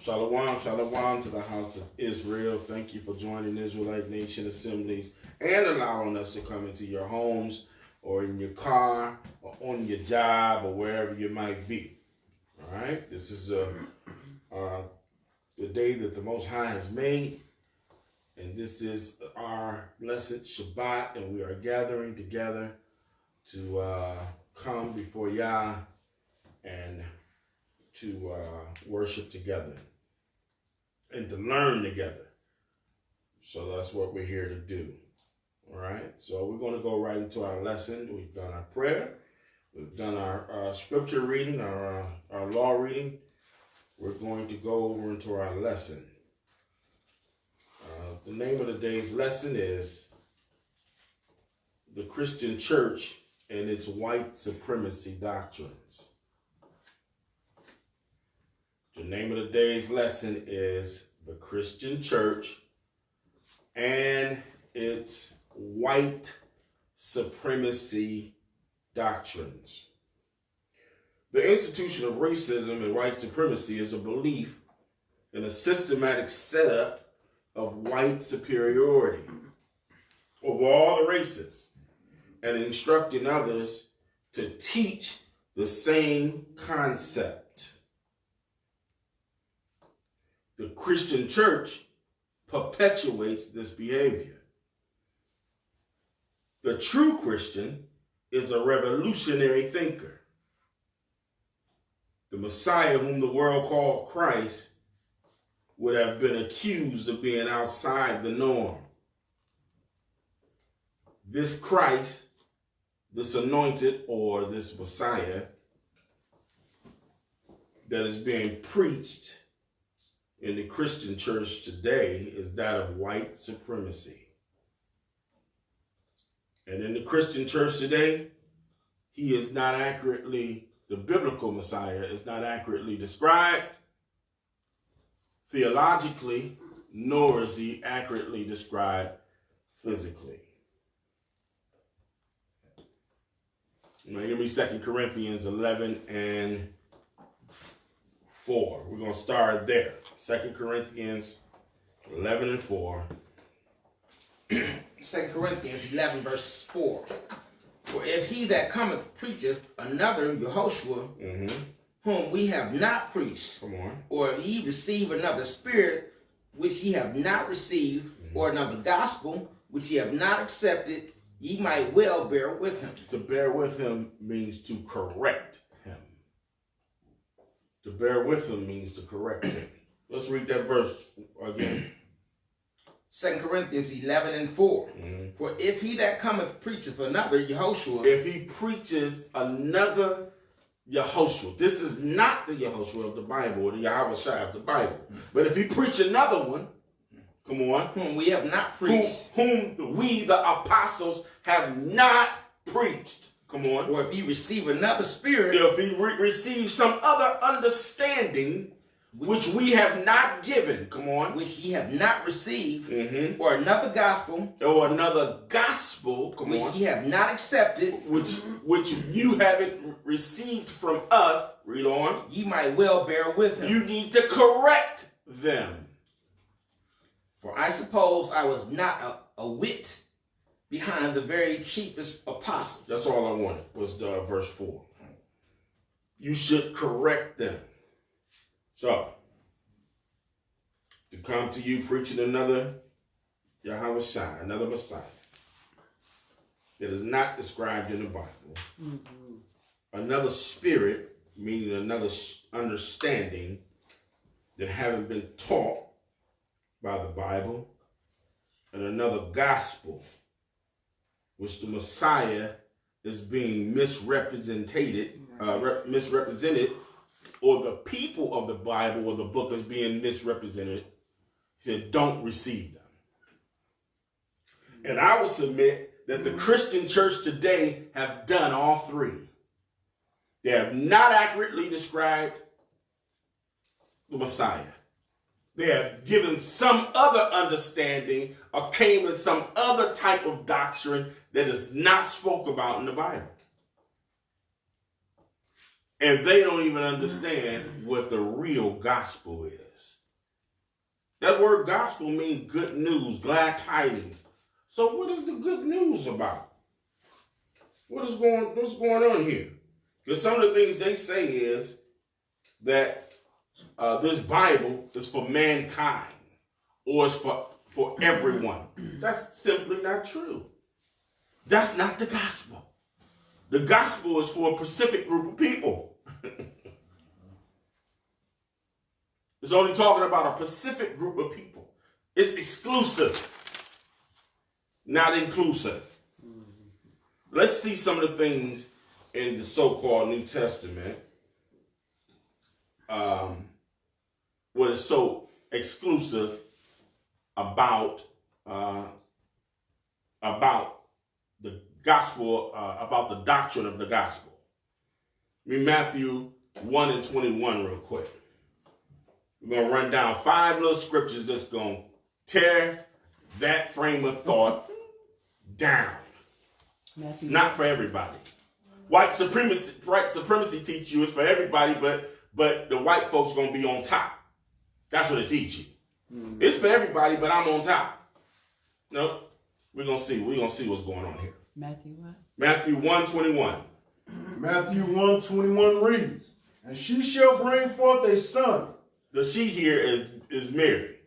Shalom, shalom to the house of Israel. Thank you for joining Israelite Nation Assemblies and allowing us to come into your homes or in your car or on your job or wherever you might be. All right? This is the day that the Most High has made, and this is our blessed Shabbat, and we are gathering together to come before Yah and to worship together and to learn together. So that's what we're here to do. All right. So we're going to go right into our lesson. We've done our prayer. We've done our scripture reading, our law reading. We're going to go over into our lesson. The name of the day's lesson is The Christian Church and its White Supremacy Doctrines. The name of the day's lesson is The Christian Church and its White Supremacy Doctrines. The institution of racism and white supremacy is a belief in a systematic setup of white superiority over all the races and instructing others to teach the same concept. The Christian church perpetuates this behavior. The true Christian is a revolutionary thinker. The Messiah, whom the world called Christ, would have been accused of being outside the norm. This Christ, this anointed, or this Messiah that is being preached in the Christian church today is that of white supremacy. And in the Christian church today, he is not accurately, the biblical Messiah is not accurately described theologically, nor is he accurately described physically. Now give me 2 Corinthians 11 and 4. We're going to start there. 2 Corinthians 11 and 4. 2 Corinthians 11 verse 4. For if he that cometh preacheth another Yehoshua, whom we have not preached, or if ye receive another spirit, which ye have not received, or another gospel, which ye have not accepted, ye might well bear with him. To bear with him means to correct him. To bear with him means to correct him. Let's read that verse again. 2 Corinthians 11 and 4. For if he that cometh preacheth another Yehoshua. If he preaches another Yehoshua. This is not the Yehoshua of the Bible or the Yahweh Shai of the Bible. But if he preach another one, come on. Whom we have not preached. Whom we, the apostles, have not preached. Come on. Or if he receive another spirit. If he receives some other understanding which we have not given, come on, which ye have not received, or another gospel, come which on, ye have not accepted, which you haven't received from us, read on, ye might well bear with him. You need to correct them. For I suppose I was not a whit behind the very chiefest apostles. That's all I wanted, was verse 4. You should correct them. So, to come to you preaching another Yahweh Shai, another Messiah, that is not described in the Bible, another spirit, meaning another understanding that haven't been taught by the Bible, and another gospel, which the Messiah is being misrepresented, or the people of the Bible or the book is being misrepresented. He said, don't receive them. And I will submit that the Christian church today have done all three. They have not accurately described the Messiah. They have given some other understanding or came in some other type of doctrine that is not spoke about in the Bible. And they don't even understand what the real gospel is. That word gospel means good news, glad tidings. So what is the good news about? What's going on here? Because some of the things they say is that this Bible is for mankind or it's for everyone. That's simply not true. That's not the gospel. The gospel is for a specific group of people. It's only talking about a specific group of people. It's exclusive, not inclusive. Let's see some of the things in the so-called New Testament. What is so exclusive about the gospel, about the doctrine of the gospel. Read Matthew 1 and 21 real quick. We're going to run down 5 little scriptures that's going to tear that frame of thought down. Matthew. Not for everybody. White supremacy teach you it's for everybody, but the white folks going to be on top. That's what it teach you. Mm-hmm. It's for everybody, but I'm on top. Nope. We're going to see. We're going to see what's going on here. Matthew what? Matthew 1:21. Matthew 1:21 reads, and she shall bring forth a son. The she here is Mary,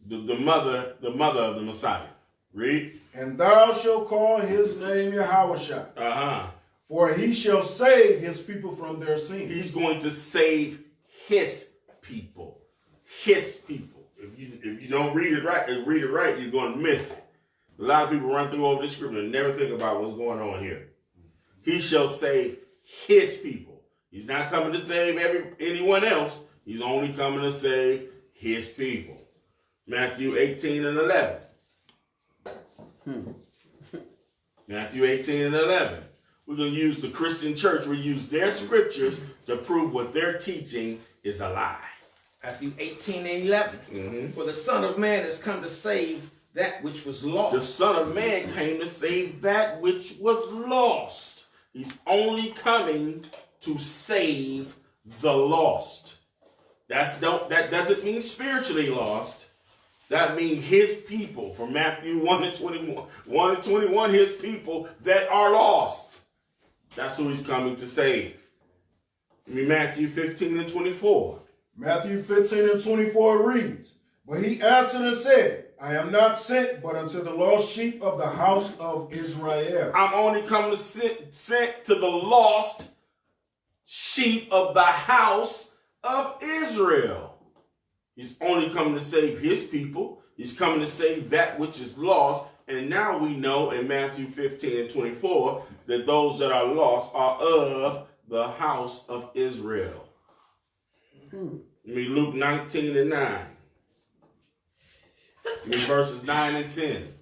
the mother of the Messiah. Read. And thou shalt call his name Yahushua. Uh-huh. For he shall save his people from their sins. He's going to save his people. His people. If you don't read it right, you're going to miss it. A lot of people run through over this scripture and never think about what's going on here. He shall save his people. He's not coming to save anyone else. He's only coming to save his people. Matthew 18 and 11. Matthew 18 and 11. We're going to use the Christian church. We use their scriptures to prove what they're teaching is a lie. Matthew 18 and 11. Mm-hmm. For the Son of Man has come to save that which was lost. The Son of Man came to save that which was lost. He's only coming to save the lost. That doesn't mean spiritually lost. That means his people. From Matthew 1 and 21, his people that are lost. That's who he's coming to save. Matthew 15 and 24. Matthew 15 and 24 reads, but he answered and said, I am not sent but unto the lost sheep of the house of Israel. I'm only come to sent to the lost sheep of the house of Israel. He's only coming to save his people. He's coming to save that which is lost. And now we know in Matthew 15 and 24 that those that are lost are of the house of Israel. Luke 19 and 9. Verses 9 and 10.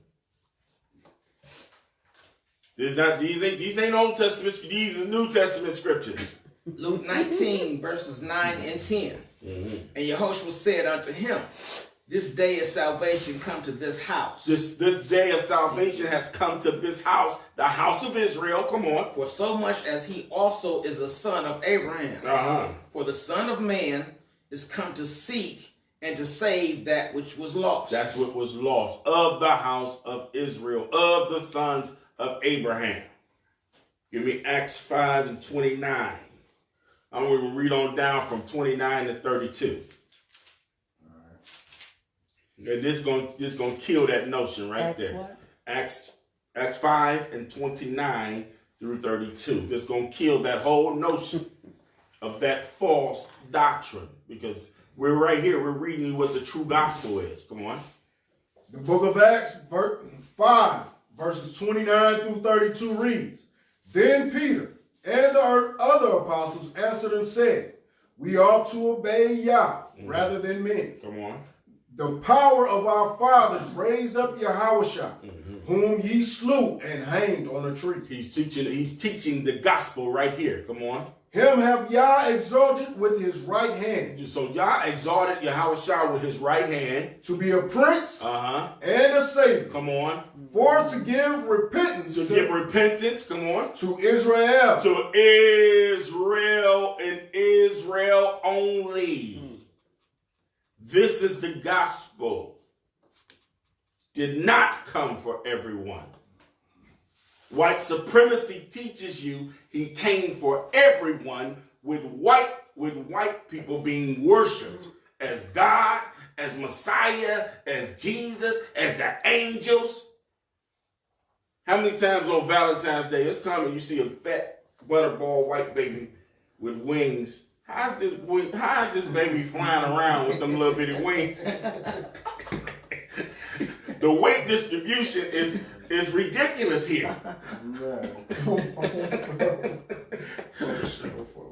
These ain't Old Testament, these are New Testament scriptures. Luke 19, verses 9 and 10. Mm-hmm. And Yahushua said unto him, this day of salvation come to this house. This day of salvation has come to this house, the house of Israel. Come on. For so much as he also is a son of Abraham. Uh-huh. For the Son of Man is come to seek and to save that which was lost. That's what was lost. Of the house of Israel, of the sons of Abraham. Give me Acts 5 and 29. I'm going to read on down from 29 to 32. All right. And this is going to kill that notion right Acts there. What? Acts 5 and 29 through 32. This is going to kill that whole notion of that false doctrine, because we're right here. We're reading you what the true gospel is. Come on. The book of Acts, 5, verses 29 through 32 reads, then Peter and the other apostles answered and said, we ought to obey Yah rather than men. Come on. the power of our fathers raised up Yahushua, whom ye slew and hanged on a tree. He's teaching the gospel right here. Come on. Him have Yah exalted with his right hand. So Yah exalted Yahushua with his right hand. To be a prince and a savior. Come on. For to give repentance. To give repentance. Come on. To Israel. To Israel and Israel only. This is the gospel. Did not come for everyone. White supremacy teaches you he came for everyone, with white people being worshipped as God, as Messiah, as Jesus, as the angels. How many times on Valentine's Day it's coming you see a fat butterball white baby with wings? How's this baby flying around with them little bitty wings? The weight distribution is ridiculous here.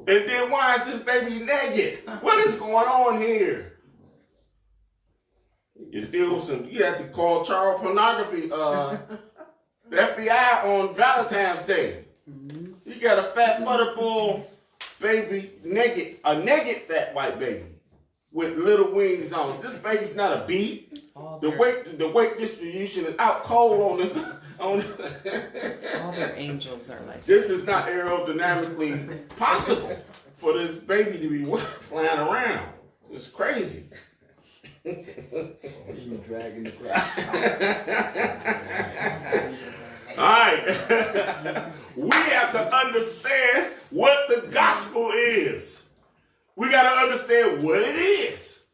And then why is this baby naked? What is going on here? You have to call child pornography, the FBI on Valentine's Day. You got a fat butterball baby, a naked fat white baby with little wings on. This baby's not a bee. The weight distribution is out cold on this. All their angels are like this is not aerodynamically possible for this baby to be flying around. It's crazy. Even dragging the crowd. All right. We have to understand what the gospel is. We got to understand what it is.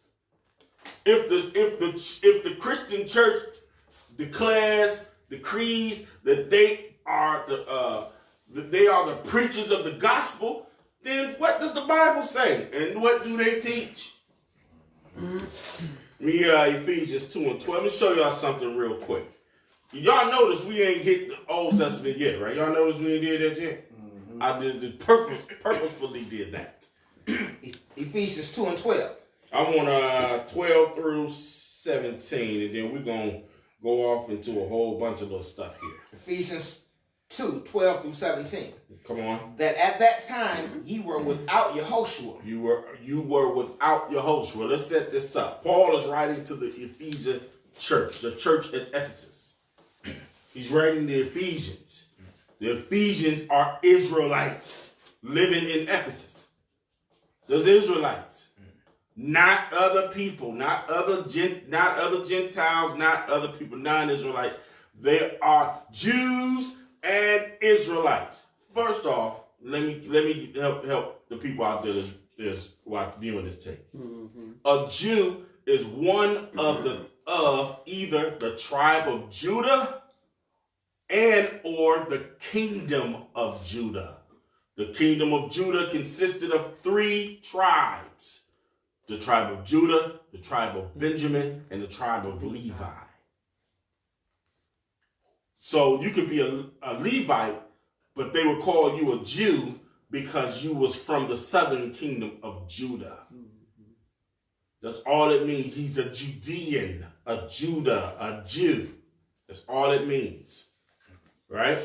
If the Christian church declares, decrees that they are the preachers of the gospel, then what does the Bible say? And what do they teach? Ephesians 2 and 12. Let me show y'all something real quick. Y'all notice we ain't hit the Old Testament yet, right? Y'all notice we ain't did that yet? I purposefully did that. Ephesians 2 and 12. I'm on 12 through 17, and then we're going to go off into a whole bunch of little stuff here. Ephesians 2, 12 through 17. Come on. That at that time ye were without Yehoshua. You were without Yehoshua. Let's set this up. Paul is writing to the Ephesian church, the church at Ephesus. He's writing the Ephesians. The Ephesians are Israelites living in Ephesus. Those Israelites. Not other people, not other Gentiles, not other people, non-Israelites. They are Jews and Israelites. First off, let me help the people out there that's viewing this tape. A Jew is one of either the tribe of Judah and or the kingdom of Judah. The kingdom of Judah consisted of 3 tribes. The tribe of Judah, the tribe of Benjamin, and the tribe of Levi. So you could be a Levite, but they would call you a Jew because you was from the southern kingdom of Judah. That's all it means. He's a Judean, a Judah, a Jew. That's all it means. Right?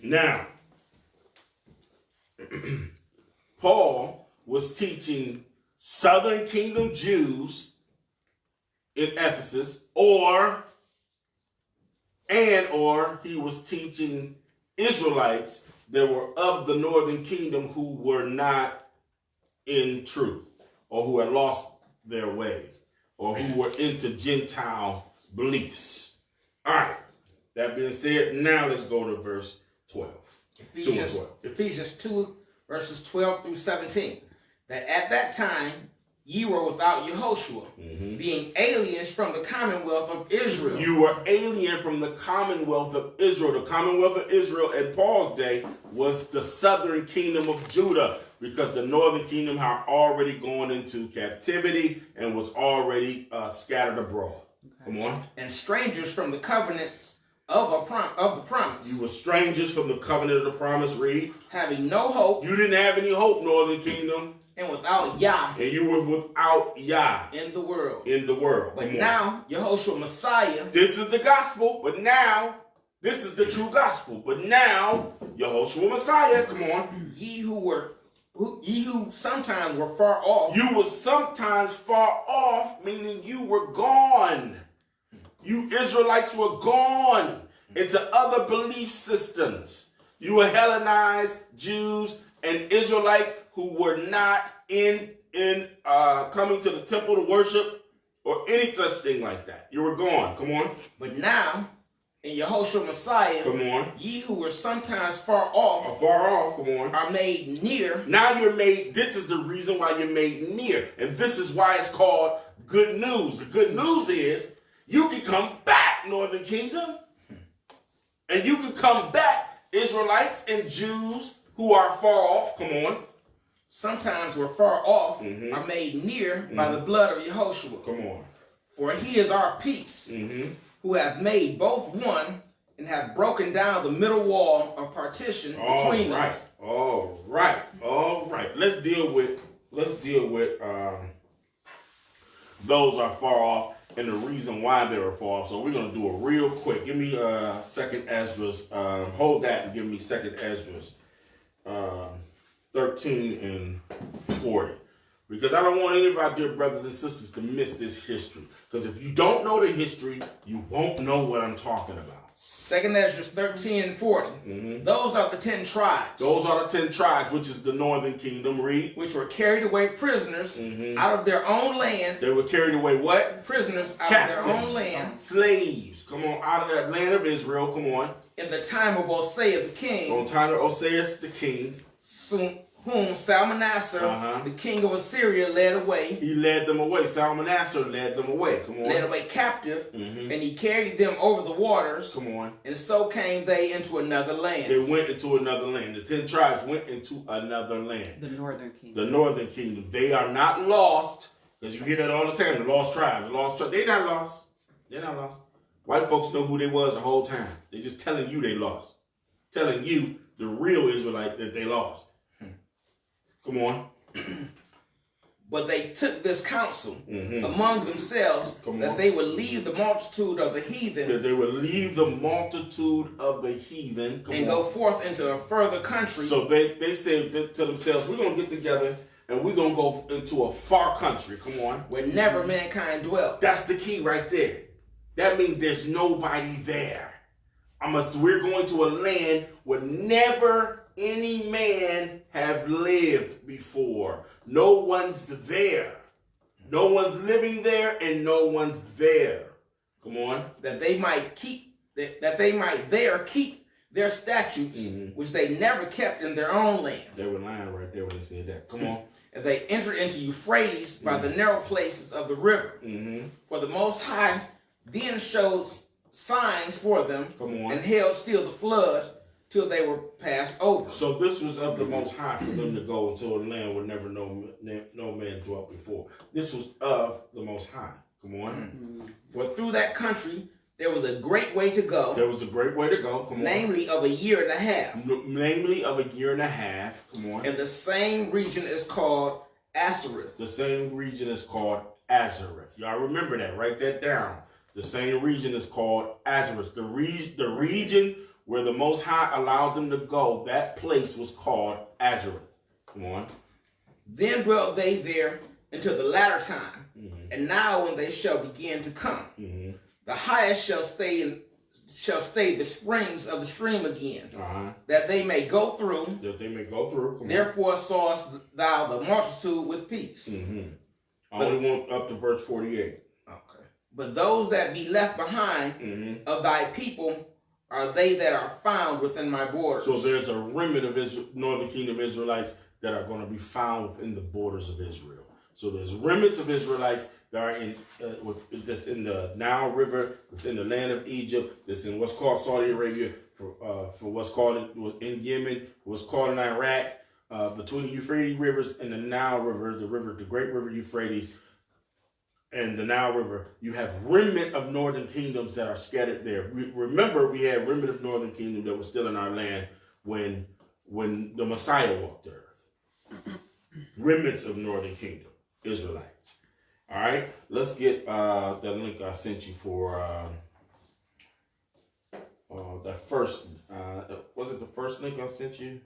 Now, Paul was teaching Southern Kingdom Jews in Ephesus, or he was teaching Israelites that were of the Northern Kingdom who were not in truth, or who had lost their way, or who were into Gentile beliefs. All right. That being said, now let's go to verse 12. Ephesians 2, verses 12 through 17. That at that time ye were without Yehoshua, being aliens from the commonwealth of Israel. You were alien from the commonwealth of Israel. The commonwealth of Israel at Paul's day was the southern kingdom of Judah, because the northern kingdom had already gone into captivity and was already scattered abroad. Okay. Come on. And strangers from the covenants of the promise. You were strangers from the covenant of the promise. Read. Having no hope. You didn't have any hope, northern kingdom. And without Yah. And you were without Yah. In the world. In the world. But now, Yahushua Messiah. This is the gospel, but now, this is the true gospel. But now, Yahushua Messiah, come on. Ye who sometimes were far off. You were sometimes far off, meaning you were gone. You Israelites were gone into other belief systems. You were Hellenized Jews and Israelites who were not in coming to the temple to worship or any such thing like that. You were gone. Come on. But now, in Yahushua Messiah, come on. Ye who were sometimes far off, come on, are made near. Now you're made. This is the reason why you're made near, and this is why it's called good news. The good news is you can come back, Northern Kingdom, and you can come back, Israelites and Jews who are far off. Come on. Sometimes we're far off, are made near by the blood of Yahushua. Come on. For he is our peace, who hath made both one and hath broken down the middle wall of partition between us. All right. Let's deal with those are far off and the reason why they were far off. So we're gonna do it real quick. Give me second Esdras. Hold that and give me second Esdras. 13 and 40. Because I don't want any of our dear brothers and sisters to miss this history. Because if you don't know the history, you won't know what I'm talking about. Second Esdras 13 and 40. Those are the 10 tribes. Those are the 10 tribes, which is the Northern Kingdom. Read. Which were carried away prisoners out of their own land. They were carried away what? Prisoners out Captives, of their own land. Slaves. Come on, out of that land of Israel. Come on. In the time of Osea the king. On time of Oseas the king. Whom Salmanassar, the king of Assyria, led away. He led them away. Salmanassar led them away. Come on. Led away captive, and he carried them over the waters. Come on. And so came they into another land. They went into another land. The 10 tribes went into another land. The Northern Kingdom. The Northern Kingdom. They are not lost, because you hear that all the time. The lost tribes. They're not lost. They're not lost. White folks know who they was the whole time. They're just telling you they lost. Telling you, the real Israelite, that they lost. Come on. But they took this counsel among themselves that they would leave the multitude of the heathen. That they would leave the multitude of the heathen. And go forth into a further country. So they said to themselves, we're going to get together and we're going to go into a far country. Come on. Where never mankind dwelt. That's the key right there. That means there's nobody there. We're going to a land where never any man have lived before. No one's there. No one's living there and no one's there. Come on. That they might keep their statutes, which they never kept in their own land. They were lying right there when they said that. Come on. And they entered into Euphrates by the narrow places of the river. For the Most High then showed signs for them and held still the flood till they were passed over. So this was of the Most High for them to go into a land where never no man dwelt before. This was of the Most High. Come on. For through that country there was a great way to go. There was a great way to go. Come on. Namely of a year and a half. Namely of a year and a half. Come on. And the same region is called Azareth. The same region is called Azareth. Y'all remember that. Write that down. The same region is called Azareth. The region where the Most High allowed them to go, that place was called Azareth. Come on. Then dwelt they there until the latter time. And now when they shall begin to come, the highest shall stay the springs of the stream again, that they may go through. That they may go through. Come Therefore sawest thou the multitude with peace. I only want up to verse 48. Okay. But those that be left behind of thy people are they that are found within my borders. So there's a remnant of Northern Kingdom Israelites that are going to be found within the borders of Israel. So there's remnants of Israelites that are that's in the Nile River, that's in the land of Egypt, that's in what's called Saudi Arabia, for what's called in Yemen, what's called in Iraq, between the Euphrates rivers and the Nile River, the great river Euphrates, and the Nile River. You have remnant of northern kingdoms that are scattered there. Remember, we had remnant of northern kingdom that was still in our land when the Messiah walked the earth. remnants of Northern Kingdom, Israelites. All right, let's get that link I sent you for that first. Was it the first link I sent you?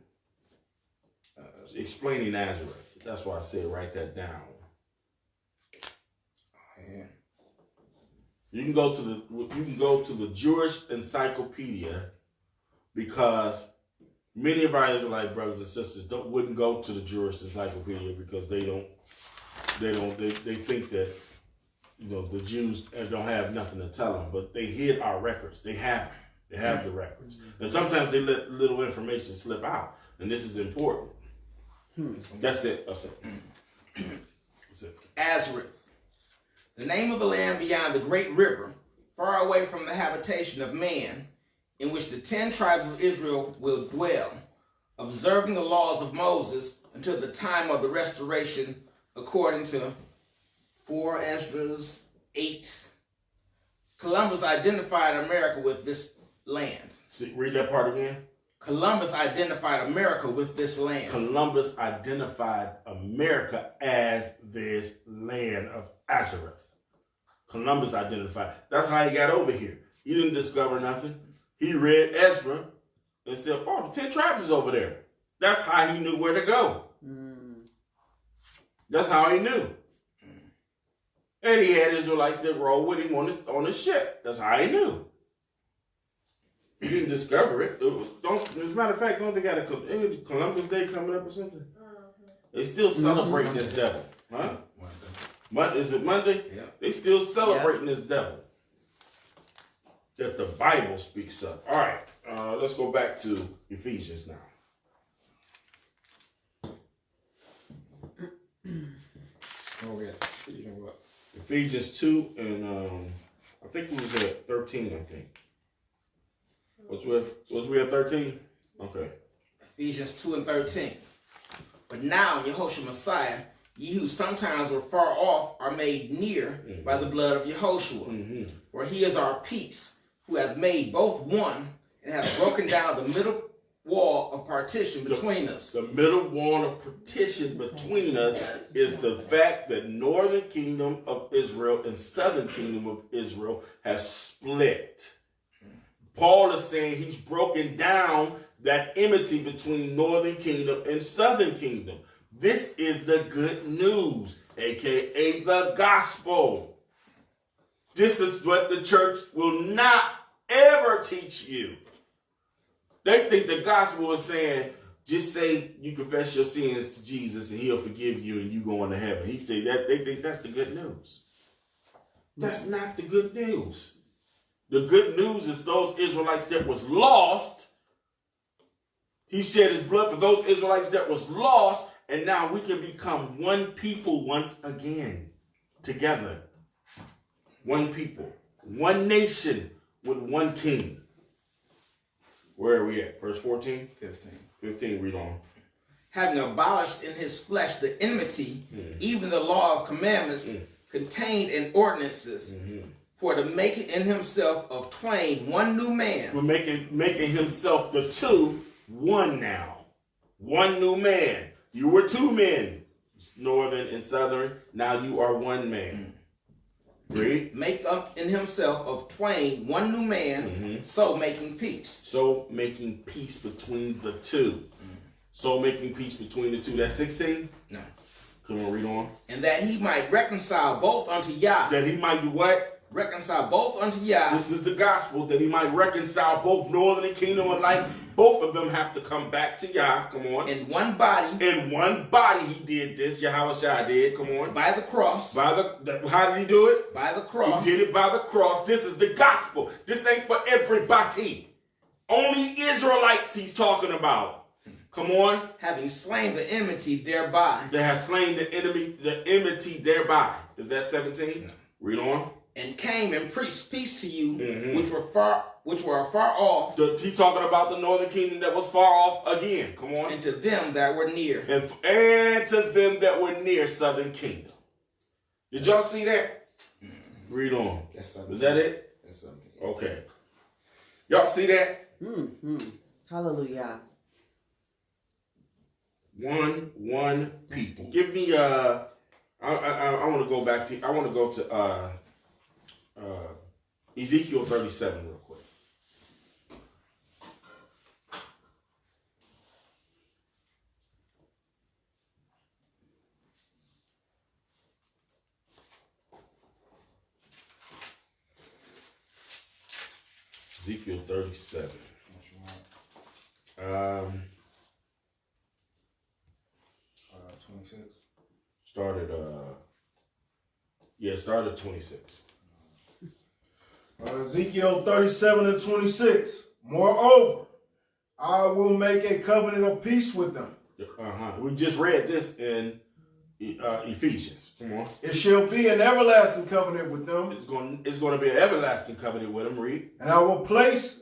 Explaining Nazareth. That's why I said write that down. Yeah. You can go to the Jewish Encyclopedia, because many of our Israelite brothers and sisters wouldn't go to the Jewish Encyclopedia because they think that the Jews don't have nothing to tell them, but they hid our records. They have them. They have the records, and sometimes they let little information slip out, and this is important. That's it. That's it. That's it. Azareth, the name of the land beyond the great river, far away from the habitation of man, in which the 10 tribes of Israel will dwell, observing the laws of Moses until the time of the restoration, according to 4 Esdras 8. Columbus identified America with this land. See, read that part again. Columbus identified America with this land. Columbus identified America as this land of Azareth. Columbus identified. That's how he got over here. He didn't discover nothing. He read Ezra and said, oh, the 10 tribes is over there. That's how he knew where to go. That's how he knew. And he had Israelites that rode with him on the ship. That's how he knew. He didn't discover it. As a matter of fact, don't they got a Columbus Day coming up or something? They still celebrating this devil. Huh? Is it Monday? Yeah. They still celebrating this devil that the Bible speaks of. All right, let's go back to Ephesians now. Oh, yeah. Ephesians 2, and I think we was at 13, I think. Was we at 13? Okay. Ephesians 2 and 13. But now, Yehoshua Messiah, ye who sometimes were far off are made near by the blood of Yehoshua. For he is our peace, who hath made both one, and hath broken down the middle wall of partition between us. The middle wall of partition between us is the fact that Northern Kingdom of Israel and Southern Kingdom of Israel has split. Paul is saying he's broken down that enmity between Northern Kingdom and Southern Kingdom. This is the good news, aka the gospel. This is what the church will not ever teach you. They think the gospel is saying, just say you confess your sins to Jesus and he'll forgive you and you go into heaven. He said that they think that's the good news. That's not the good news. The good news is those Israelites that was lost. He shed his blood for those Israelites that was lost, and now we can become one people once again, together. One people, one nation with one king. Where are we at? Verse 14? 15, read on. Having abolished in his flesh the enmity, even the law of commandments contained in ordinances, for to make in himself of twain one new man. We're making himself the two one now. One new man. You were two men, Northern and Southern. Now you are one man. Read. Make up in himself of twain one new man, so making peace. So making peace between the two. So making peace between the two. That's 16? No. Come on, read on. And that he might reconcile both unto Yah. That he might do what? Reconcile both unto Yah. This is the gospel, that he might reconcile both Northern Kingdom and light. Both of them have to come back to Yah. Come on. In one body. In one body he did this. Yahushua did. Come on. By the cross. How did he do it? By the cross. He did it by the cross. This is the gospel. This ain't for everybody. Only Israelites he's talking about. Come on. Having slain the enmity thereby. They have slain the enmity thereby. Is that 17? No. Read on. And came and preached peace to you, which were far off. He talking about the Northern Kingdom that was far off again. Come on. And to them that were near. And to them that were near Southern Kingdom. Did y'all see that? Read on. That's 17. Was that it? That's 17. Okay. Y'all see that? Hallelujah. One people. Give me I want to go back to Ezekiel 37 real quick. Ezekiel 37. 26. Started 26. Ezekiel 37 and 26. Moreover, I will make a covenant of peace with them. We just read this in Ephesians. Come on. It shall be an everlasting covenant with them. It's going to be an everlasting covenant with them. Read. And I will place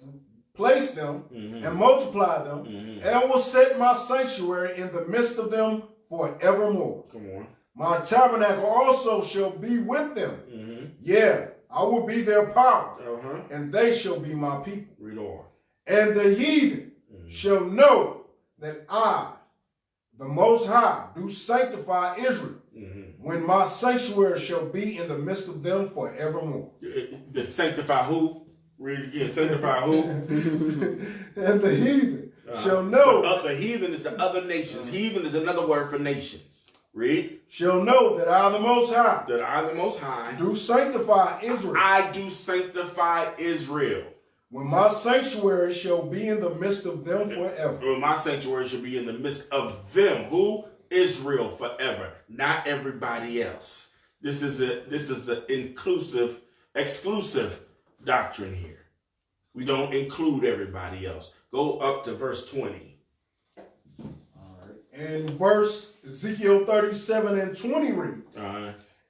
them and multiply them, and I will set my sanctuary in the midst of them forevermore. Come on. My tabernacle also shall be with them. Yeah, I will be their power, and they shall be my people. Read on. And the heathen shall know that I, the Most High, do sanctify Israel, when my sanctuary shall be in the midst of them forevermore. The sanctify who? Read it again. Sanctify who? And the heathen shall know. The heathen is the other nations. Heathen is another word for nations. Read. Shall know that I, the Most High, That I, the Most High, do sanctify Israel. I do sanctify Israel. When my sanctuary shall be in the midst of them forever. When my sanctuary shall be in the midst of them. Who? Israel forever. Not everybody else. This is an inclusive, exclusive doctrine here. We don't include everybody else. Go up to verse 20. All right. And verse Ezekiel 37 and 20 reads,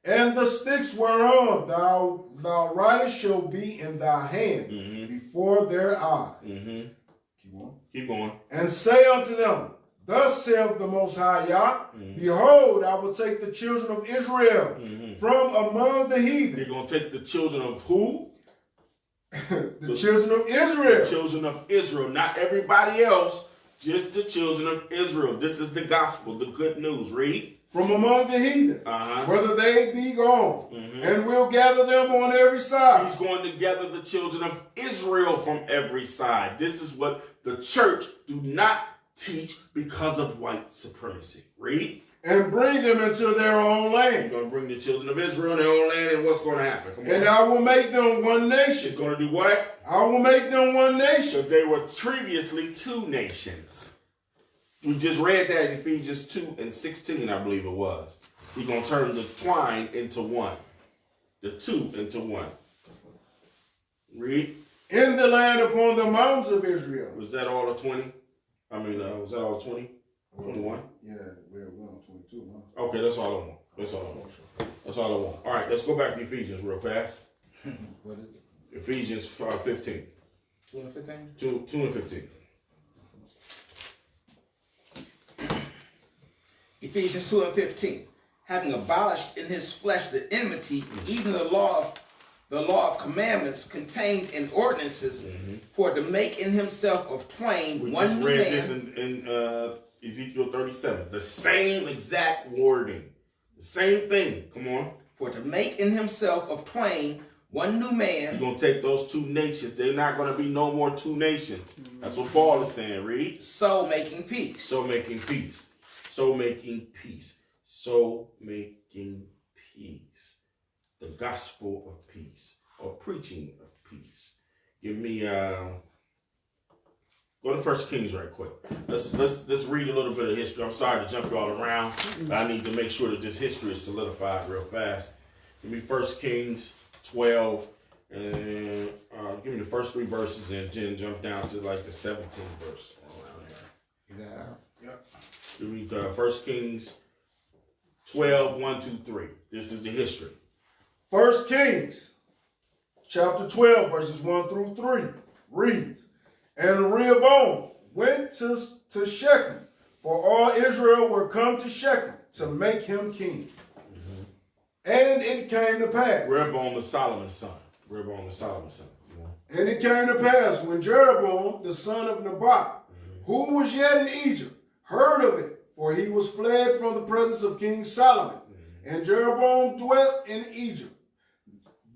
and the sticks whereon thou ridest shall be in thy hand before their eyes. Keep going. And say unto them, thus saith the Most High Yah, behold, I will take the children of Israel from among the heathen. You're going to take the children of who? The children of Israel. The children of Israel. Not everybody else, just the children of Israel. This is the gospel, the good news. Read. From among the heathen, whether they be gone, and will gather them on every side. He's going to gather the children of Israel from every side. This is what the church do not teach because of white supremacy. Read. And bring them into their own land. You're going to bring the children of Israel in their own land, and what's going to happen? Come on. And I will make them one nation. It's going to do what? I will make them one nation. Because they were previously two nations. We just read that in Ephesians 2 and 16, I believe it was. He's going to turn the twine into one. The two into one. Read. In the land upon the mountains of Israel. Was that all of 20? Was that all 20? 21? Yeah, we're on 22, huh? Okay, that's all I want. That's all I want. That's all I want. All right, let's go back to Ephesians real fast. What is it? Ephesians 15. 2 and 15? 2 and 15. Ephesians 2 and 15. Having abolished in his flesh the enmity, even the law of commandments contained in ordinances, for to make in himself of twain we one just new read man. this in Ezekiel 37. The same exact wording. The same thing. Come on. For to make in himself of twain one new man. You're going to take those two nations. They're not going to be no more two nations. That's what Paul is saying. Read. So making peace. So making peace. So making peace. So making peace. The gospel of peace. Or preaching of peace. Give me go to 1 Kings right quick. Let's read a little bit of history. I'm sorry to jump you all around, but I need to make sure that this history is solidified real fast. Give me 1 Kings 12, and give me the first 3 verses, and then jump down to like the 17th verse around there. You got it? Yep. Give me 1 Kings 12, 1, 2, 3. This is the history. 1 Kings, chapter 12, verses 1 through 3, reads, and Rehoboam went to Shechem, for all Israel were come to Shechem to make him king. And it came to pass. Rehoboam was Solomon's son. Rehoboam was Solomon's son. And it came to pass when Jeroboam, the son of Nebat, who was yet in Egypt, heard of it, for he was fled from the presence of King Solomon. And Jeroboam dwelt in Egypt.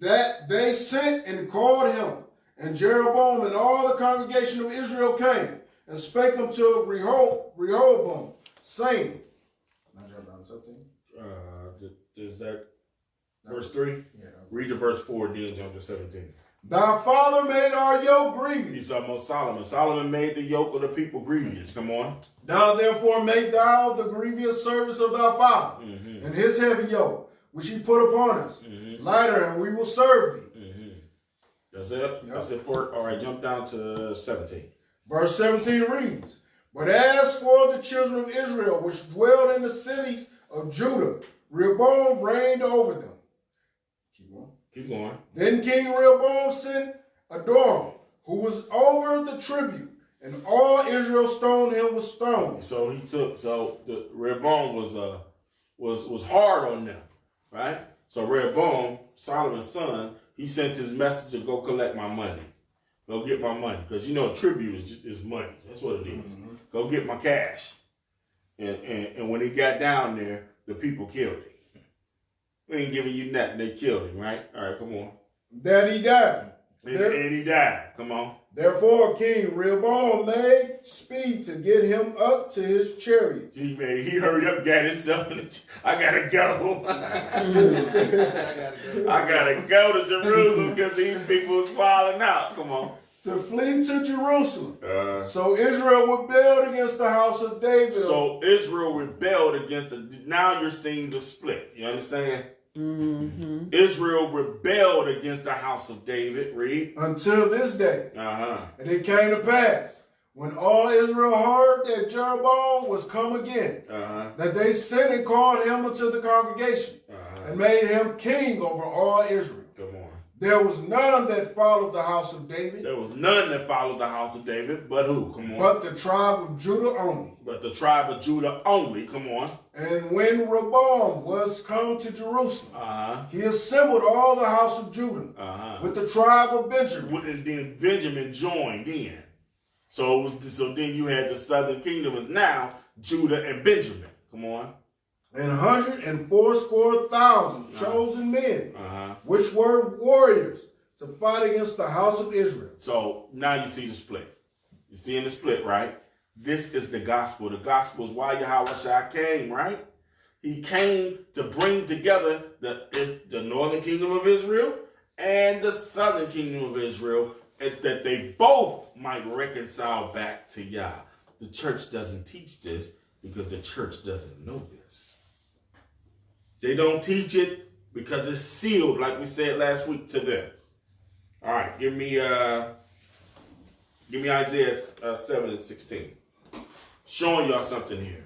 That they sent and called him. And Jeroboam and all the congregation of Israel came and spake unto Rehoboam, saying, now jump down to 17. Is that verse 3? Yeah. Read to verse 4, then jump to 17. Thy father made our yoke grievous. He's talking about Solomon. Solomon made the yoke of the people grievous. Come on. Now therefore make thou the grievous service of thy father, and his heavy yoke, which he put upon us, lighter, and we will serve thee. That's it? Yep. That's it for it. All right, jump down to 17. Verse 17 reads, But as for the children of Israel, which dwelled in the cities of Judah, Rehoboam reigned over them. Keep going. Then King Rehoboam sent Adoram, who was over the tribute, and all Israel stoned him with stones. So the Rehoboam was hard on them, right? So Rehoboam, Solomon's son, he sent his messenger, go collect my money. Go get my money. Because you know tribute is money. That's what it is. Go get my cash. And when he got down there, the people killed him. We ain't giving you nothing. They killed him, right? All right, come on. That he died. And he died. Come on. Therefore, King Rehoboam made speed to get him up to his chariot. He hurried up, got himself. I gotta go. I gotta go to Jerusalem because these people is falling out. Come on. To flee to Jerusalem. So Israel rebelled against the house of David. So Israel rebelled against now you're seeing the split. You understand? Israel rebelled against the house of David. Read. Until this day. And it came to pass, when all Israel heard that Jeroboam was come again, that they sent and called him unto the congregation, and made him king over all Israel. Come on. There was none that followed the house of David. There was none that followed the house of David, but who? Come on. But the tribe of Judah only. But the tribe of Judah only. Come on. And when Rehoboam was come to Jerusalem, he assembled all the house of Judah with the tribe of Benjamin. And then Benjamin joined in. So then you had the southern kingdom is now Judah and Benjamin. Come on. And 180,000 chosen men, which were warriors, to fight against the house of Israel. So now you see the split. You seeing the split, right? This is the gospel. The gospel is why Yahushua came, right? He came to bring together the northern kingdom of Israel and the southern kingdom of Israel. It's that they both might reconcile back to Yah. The church doesn't teach this because the church doesn't know this. They don't teach it because it's sealed, like we said last week, to them. All right, give me Isaiah 7:16. Showing y'all something here.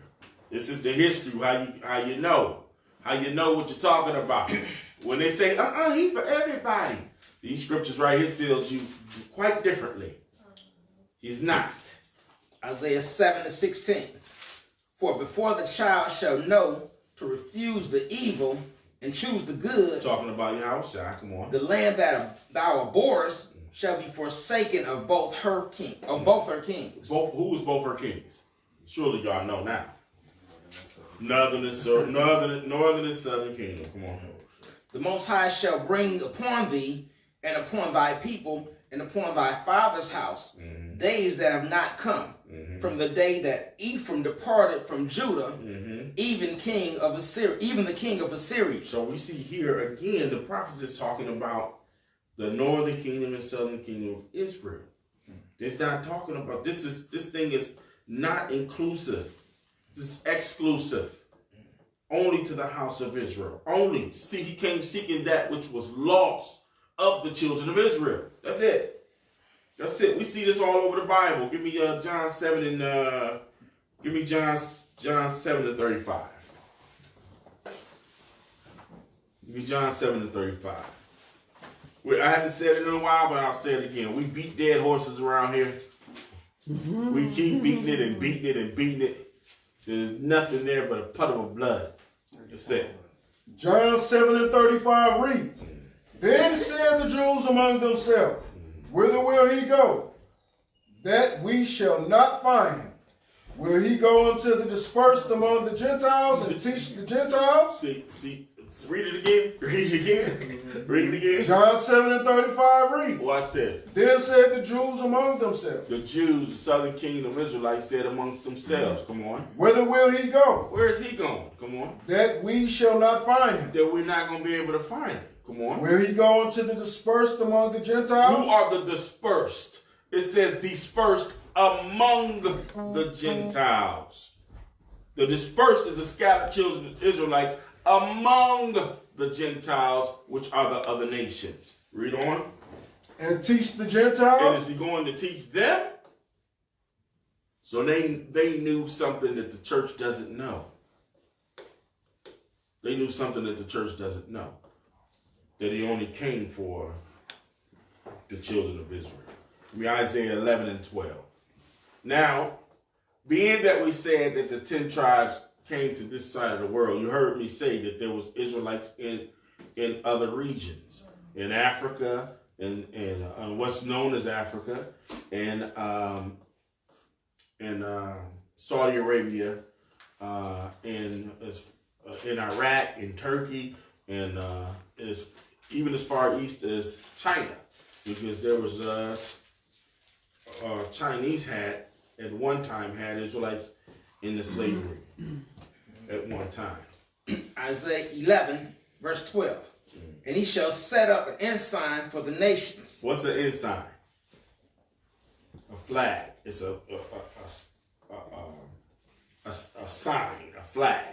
This is the history, how you know what you're talking about. When they say, he's for everybody. These scriptures right here tells you quite differently. He's not. Isaiah 7:16. For before the child shall know to refuse the evil and choose the good. Talking about Yahushua, come on. The land that thou abhorrest shall be forsaken of both her kings. Who was both her kings? Surely y'all know now. Northern and southern kingdom. Come on. The Most High shall bring upon thee and upon thy people and upon thy father's house days that have not come, from the day that Ephraim departed from Judah, even the king of Assyria. So we see here again the prophet is talking about the northern kingdom and southern kingdom of Israel. It's not talking about this thing is not inclusive. This is exclusive. Only to the house of Israel. Only. See, he came seeking that which was lost of the children of Israel. That's it. That's it. We see this all over the Bible. Give me John 7 and give me John 7 and 35. Give me John 7 and 35. I haven't said it in a while, but I'll say it again. We beat dead horses around here. We keep beating it and beating it and beating it. There's nothing there but a puddle of blood. That's it. John 7 and 35 reads, Then said the Jews among themselves, Whither will he go? That we shall not find him. Will he go into the dispersed among the Gentiles and teach the Gentiles? See, read it again. Read it again. Read it again. John 7:35 reads. Watch this. Then said the Jews among themselves. The Jews, the southern kingdom of Israelites, said amongst themselves, come on. Whither will he go? Where is he going? Come on. That we shall not find him. That we're not going to be able to find him. Come on. Will he go into the dispersed among the Gentiles? Who are the dispersed? It says dispersed among the Gentiles. The dispersed is the scattered children of Israelites among the Gentiles, which are the other nations. Read on. And teach the And Gentiles? is he going to teach them? So they knew something that the church doesn't know. They knew something that the church doesn't know. That he only came for the children of Israel. Isaiah 11 and 12. Now, being that we said that the 10 tribes came to this side of the world, you heard me say that there was Israelites in other regions, in Africa, in what's known as Africa, and Saudi Arabia, in Iraq, in Turkey, and even as far east as China, because there was Chinese at one time had Israelites in the slavery at one time. Isaiah 11, verse 12. And he shall set up an ensign for the nations. What's an ensign? A flag. It's a sign, a flag.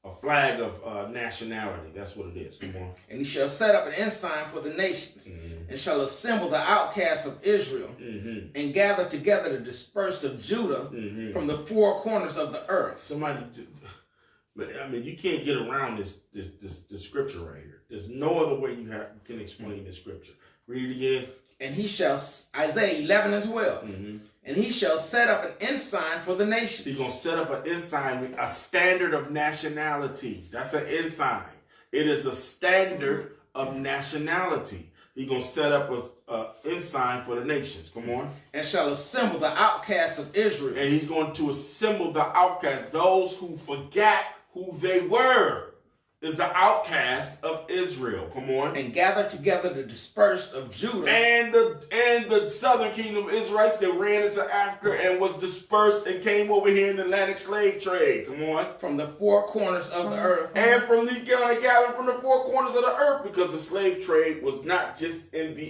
A flag of nationality. That's what it is. Come on. And he shall set up an ensign for the nations, and shall assemble the outcasts of Israel, and gather together the dispersed of Judah from the four corners of the earth. You can't get around this scripture right here. There's no other way you can explain this scripture. Read it again. And he shall, Isaiah 11 and 12. And he shall set up an ensign for the nations. He's going to set up an ensign, a standard of nationality. That's an ensign. It is a standard of nationality. He's going to set up an ensign for the nations. Come on. And shall assemble the outcasts of Israel. And he's going to assemble the outcasts, those who forgot who they were. Is the outcast of Israel. Come on. And gather together the dispersed of Judah. And the southern kingdom of Israelites that ran into Africa and was dispersed and came over here in the Atlantic slave trade. Come on. From the four corners of the earth. And from the gathered from the four corners of the earth, because the slave trade was not just in the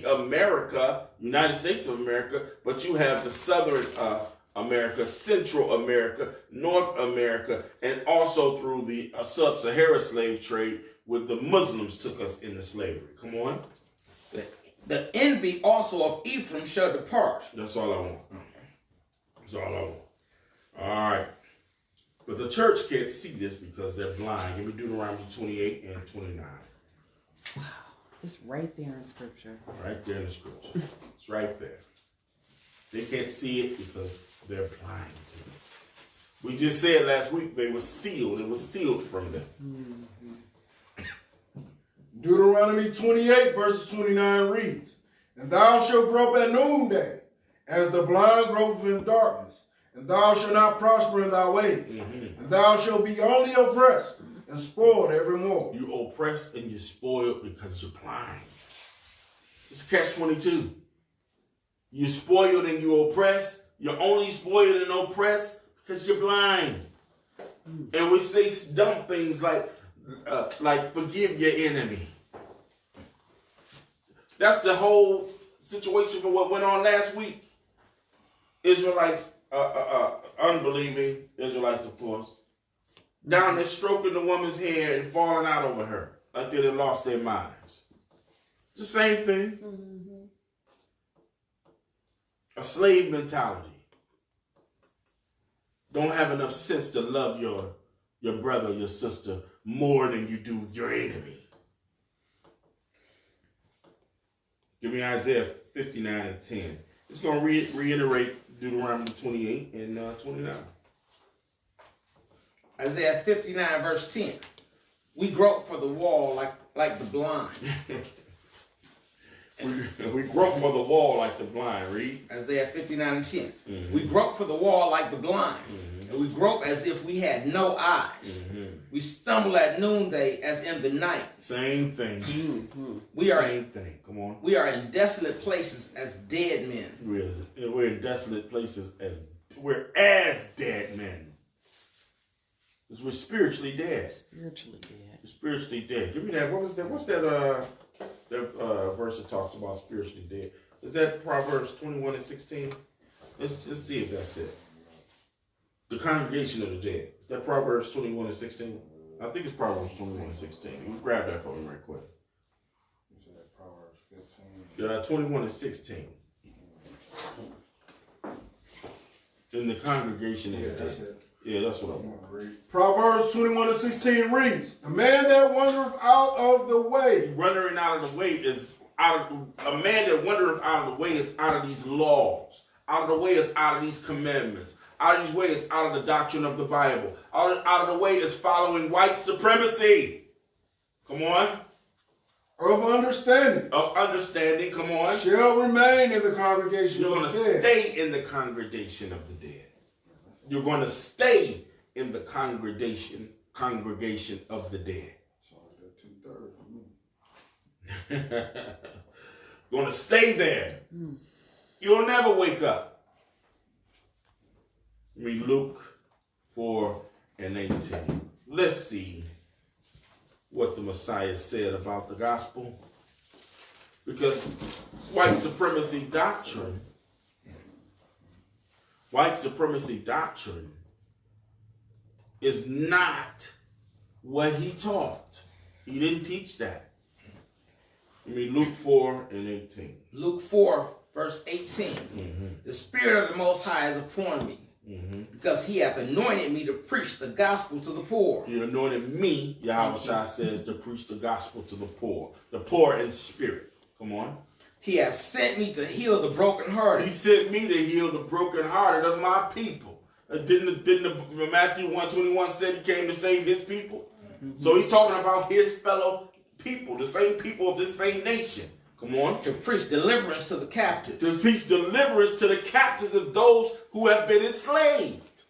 United States of America, but you have the southern America, Central America, North America, and also through the sub-Sahara slave trade, where the Muslims took us into slavery. Come on. The envy also of Ephraim shall depart. That's all I want. That's all I want. All right. But the church can't see this because they're blind. Give me Deuteronomy 28 and 29. Wow. It's right there in Scripture. Right there in the Scripture. It's right there. They can't see it because they're blind to it. We just said last week they were sealed. It was sealed from them. Deuteronomy 28 verses 29 reads, And thou shalt grope at noonday, as the blind gropeth in darkness, and thou shalt not prosper in thy ways, and thou shalt be only oppressed and spoiled evermore. You oppressed and you're spoiled because you're blind. It's catch-22. You're spoiled and you're oppressed. You're only spoiled and oppressed because you're blind. And we say dumb things like forgive your enemy. That's the whole situation for what went on last week. Israelites, unbelieving Israelites, of course, down there stroking the woman's hair and falling out over her like they had lost their minds. The same thing. A slave mentality. Don't have enough sense to love your brother, your sister more than you do your enemy. Give me Isaiah 59 and 10. It's going to reiterate Deuteronomy 28 and 29. Isaiah 59 verse 10. We grope for the wall like the blind. We grope for the wall like the blind. Read. Isaiah 59 and 10. We grope for the wall like the blind, And we grope as if we had no eyes. We stumble at noonday as in the night. Same thing. Same thing. Come on. We are in desolate places as dead men. We're in desolate places as dead men. Because we're spiritually dead. Spiritually dead. We're spiritually dead. Give me that. What was that? What's that verse that talks about spiritually dead? Is that Proverbs 21:16? Let's see if that's it. The congregation of the dead. Is that Proverbs 21:16? I think it's Proverbs 21:16. You grab that for me right quick. You said Proverbs 15. 21:16. In the congregation of the dead. That's it. Yeah, that's what I want. Proverbs 21:16 reads, "The man that wandereth out of the way." Wandering out of the way is out of a man that wandereth out of the way is out of these laws. Out of the way is out of these commandments. Out of these way is out of the doctrine of the Bible. Out of the way is following white supremacy. Come on. Of understanding. Of understanding. Come on. Shall remain in the congregation You're of going to the dead. stay in the congregation of the dead. You're going to stay in the congregation of the dead. Going to stay there. You'll never wake up. Read Luke 4:18. Let's see what the Messiah said about the gospel. Because white supremacy doctrine is not what he taught. He didn't teach that. I mean, Luke 4:18. Luke 4, verse 18. The Spirit of the Most High has upon me, because he hath anointed me to preach the gospel to the poor. He anointed me, Yahweh says, to preach the gospel to the poor in spirit. Come on. He hath sent me to heal the brokenhearted. He sent me to heal the brokenhearted of my people. Didn't Matthew 1:21 said he came to save his people? So he's talking about his fellow people, the same people of this same nation. Come on. To preach deliverance to the captives. To preach deliverance to the captives of those who have been enslaved.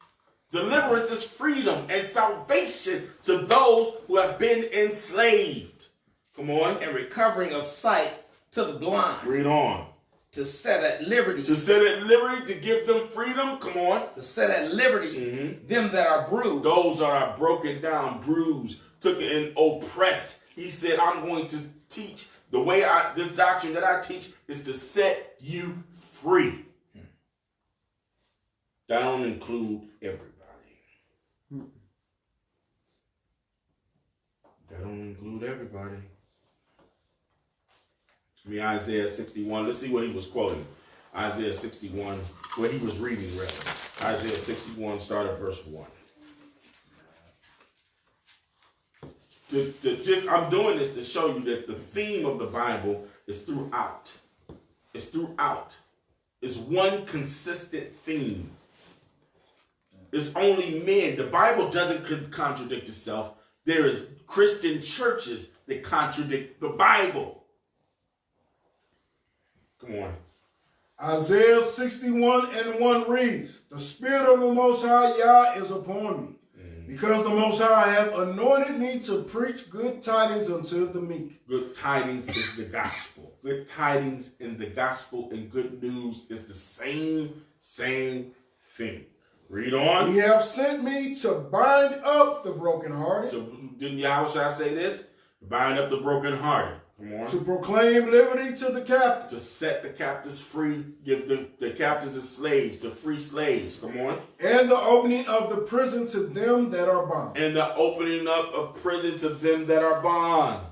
Deliverance is freedom and salvation to those who have been enslaved. Come on. And recovering of sight to the blind. Read on. To set at liberty. To set at liberty, to give them freedom. Come on. To set at liberty them that are bruised. Those that are broken down, bruised, took and oppressed. He said, I'm going to teach. The way this doctrine that I teach is to set you free. That don't include everybody. That don't include everybody. I mean, Isaiah 61. Let's see what he was quoting. Isaiah 61, what he was reading, rather. Isaiah 61, start at verse 1. I'm doing this to show you that the theme of the Bible is throughout. It's throughout. It's one consistent theme. It's only men. The Bible doesn't contradict itself. There is Christian churches that contradict the Bible. Come on. Isaiah 61:1 reads, "The Spirit of the Most High Yah is upon me, because the Most High hath anointed me to preach good tidings unto the meek." Good tidings is the gospel. Good tidings and the gospel and good news is the same thing. Read on. "He hath sent me to bind up the brokenhearted." Didn't Yahweh say this? Bind up the brokenhearted. Come on. "To proclaim liberty to the captives." To set the captives free. Give the captives as slaves, to free slaves. Come on. "And the opening of the prison to them that are bound." And the opening up of prison to them that are bound.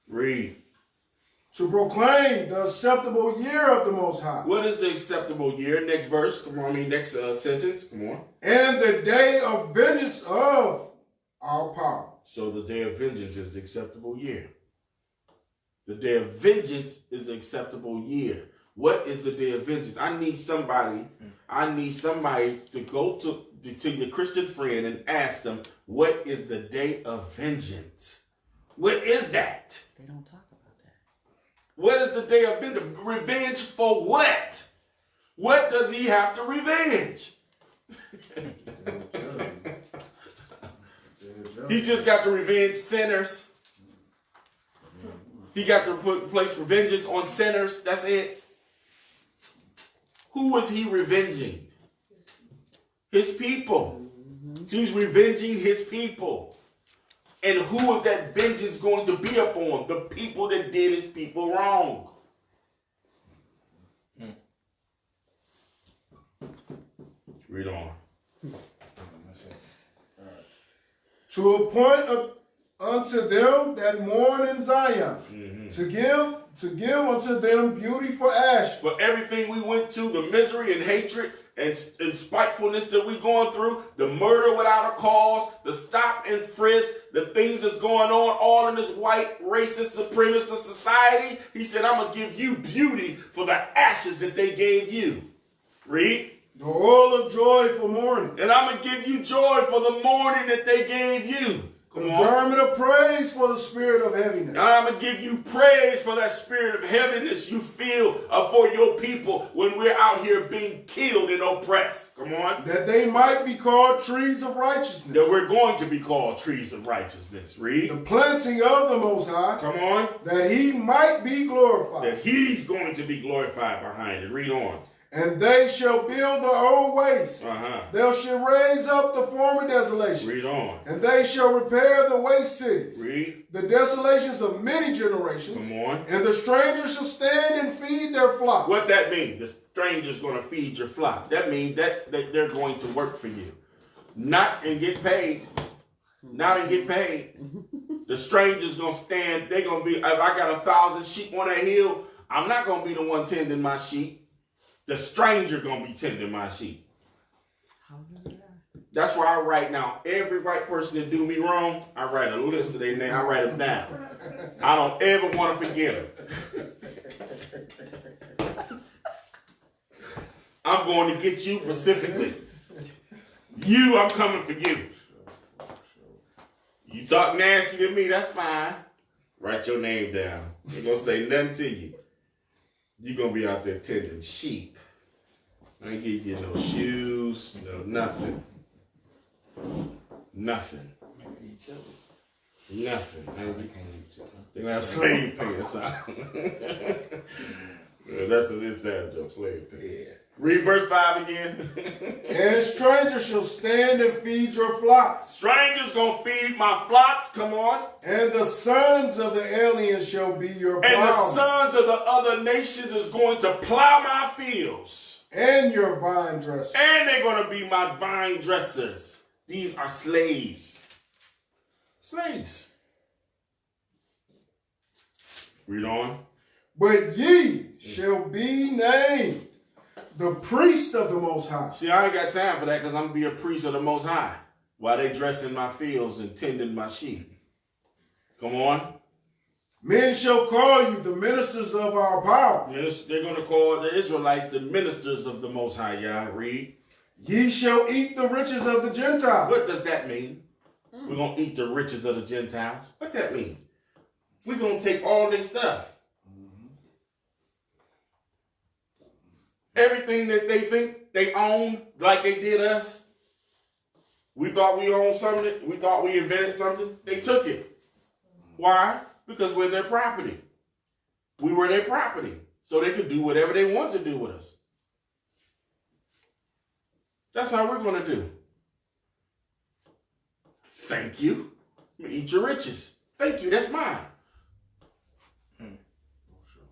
Read. "To proclaim the acceptable year of the Most High." What is the acceptable year? Next verse. Come on, next sentence. Come on. "And the day of vengeance of our power." So the day of vengeance is the acceptable year. The day of vengeance is the acceptable year. What is the day of vengeance? I need somebody to go to your Christian friend and ask them, what is the day of vengeance? What is that? They don't talk about that. What is the day of vengeance? Revenge for what? What does he have to revenge? He just got to revenge sinners. He got to place revenges on sinners. That's it. Who was he revenging? His people. He's revenging his people. And who is that vengeance going to be upon? The people that did his people wrong. Read on. To appoint unto them that mourn in Zion, to give unto them beauty for ashes. For everything we went to, the misery and hatred and spitefulness that we're going through, the murder without a cause, the stop and frisk, the things that's going on all in this white racist supremacist society, he said, I'm going to give you beauty for the ashes that they gave you. Read. The oil of joy for mourning. And I'm going to give you joy for the mourning that they gave you. The garment of praise for the spirit of heaviness. And I'm going to give you praise for that spirit of heaviness you feel for your people when we're out here being killed and oppressed. Come on. That they might be called trees of righteousness. That we're going to be called trees of righteousness. Read. The planting of the Most High. Come on. That he might be glorified. That he's going to be glorified behind it. Read on. And they shall build the old waste. They shall raise up the former desolation. Read on. And they shall repair the waste cities. Read. The desolations of many generations. Come on. And the strangers shall stand and feed their flock. What that mean? The stranger's going to feed your flocks. That means that they're going to work for you. Not and get paid. Not and get paid. The stranger's going to stand. They're going to be, if I got 1,000 sheep on that hill, I'm not going to be the one tending my sheep. The stranger gonna be tending my sheep. That's why I write now. Every white person that do me wrong, I write a list of their name. I write them down. I don't ever want to forget them. I'm going to get you specifically. You, I'm coming for you. You talk nasty to me, that's fine. Write your name down. Ain't gonna say nothing to you. You're going to be out there tending sheep. I ain't give you no shoes, nothing. Nothing. Nothing. They're going to have slave pants on. That's an inside joke, slave pants. Yeah. Read verse 5 again. And strangers shall stand and feed your flocks. Strangers gonna feed my flocks, come on. And the sons of the aliens shall be your plowmen. And the sons of the other nations is going to plow my fields. And your vine dressers. And they're gonna be my vine dressers. These are slaves. Slaves. Read on. But ye shall be named the priest of the Most High. See, I ain't got time for that because I'm going to be a priest of the Most High while they dressing my fields and tending my sheep. Come on. Men shall call you the ministers of our power. Yes, they're going to call the Israelites the ministers of the Most High, Yah. Read. Ye shall eat the riches of the Gentiles. What does that mean? We're going to eat the riches of the Gentiles. What that mean? We're going to take all their stuff. Everything that they think they own, like they did us. We thought we owned something. We thought we invented something. They took it. Why? Because we're their property. We were their property. So they could do whatever they wanted to do with us. That's how we're going to do. Thank you. Eat your riches. Thank you. That's mine.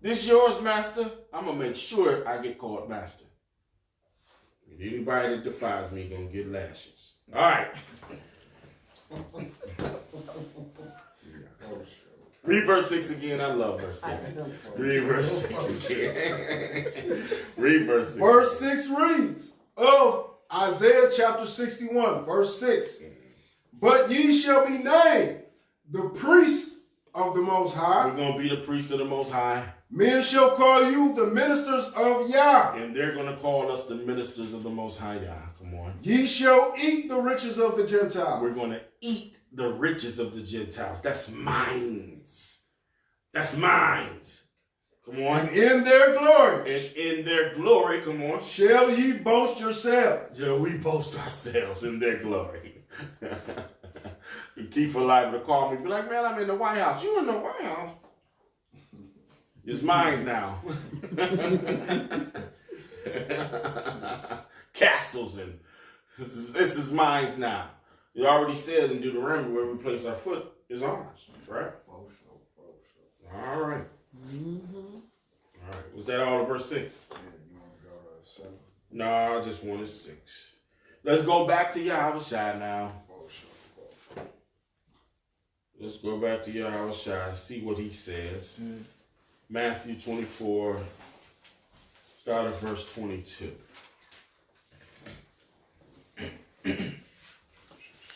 This yours, master? I'm going to make sure I get called master. And anybody that defies me going to get lashes. All right. Read verse 6 again. I love verse 6. Read verse 6 again. Read verse 6. Verse 6 reads of Isaiah chapter 61, verse 6. But ye shall be named the priests of the Most High. We're going to be the priests of the Most High. Men shall call you the ministers of Yah. And they're going to call us the ministers of the Most High Yah. Come on. Ye shall eat the riches of the Gentiles. We're going to eat the riches of the Gentiles. That's mine. That's mine. Come on. And in their glory. And in their glory, come on. Shall ye boast yourselves. Shall we boast ourselves in their glory? Keith liable to call me, be like, man, I'm in the White House. You in the White House? It's mine now. Castles and this is mine now. It already said in Deuteronomy where we place our foot is ours, right? All right. All right. Was that all of verse 6? Yeah, you want to go to 7? No, I just wanted 6. Let's go back to Yahushua now. Let's go back to Yahushua, see what he says. Matthew 24, start at verse 22.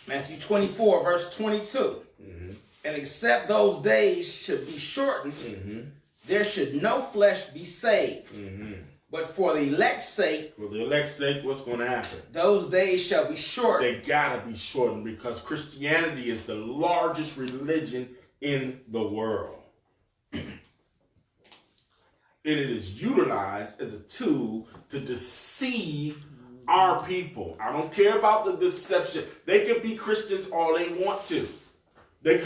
Matthew 24, verse 22. And except those days should be shortened, there should no flesh be saved. But for the elect's sake, what's going to happen? Those days shall be shortened. They gotta be shortened because Christianity is the largest religion in the world. And it is utilized as a tool to deceive our people. I don't care about the deception. They can be Christians all they want to. The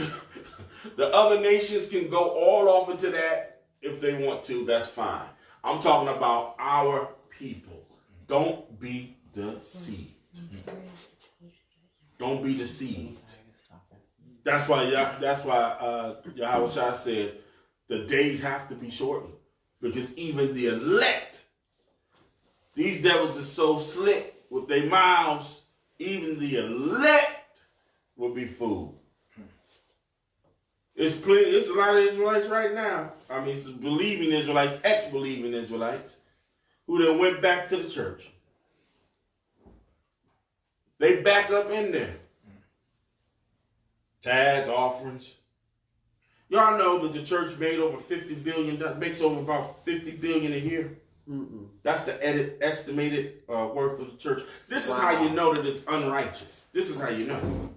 other nations can go all off into that if they want to. That's fine. I'm talking about our people. Don't be deceived. Don't be deceived. That's why Yahushua said the days have to be shortened. Because even the elect, these devils are so slick with their mouths, even the elect will be fooled. It's a lot of Israelites right now. I mean, it's believing Israelites, ex-believing Israelites, who then went back to the church. They back up in there. Tithes, offerings. Y'all know that the church made over $50 billion, makes over about $50 billion a year. That's the estimated worth of the church. This is how you know that it's unrighteous. This is how you know.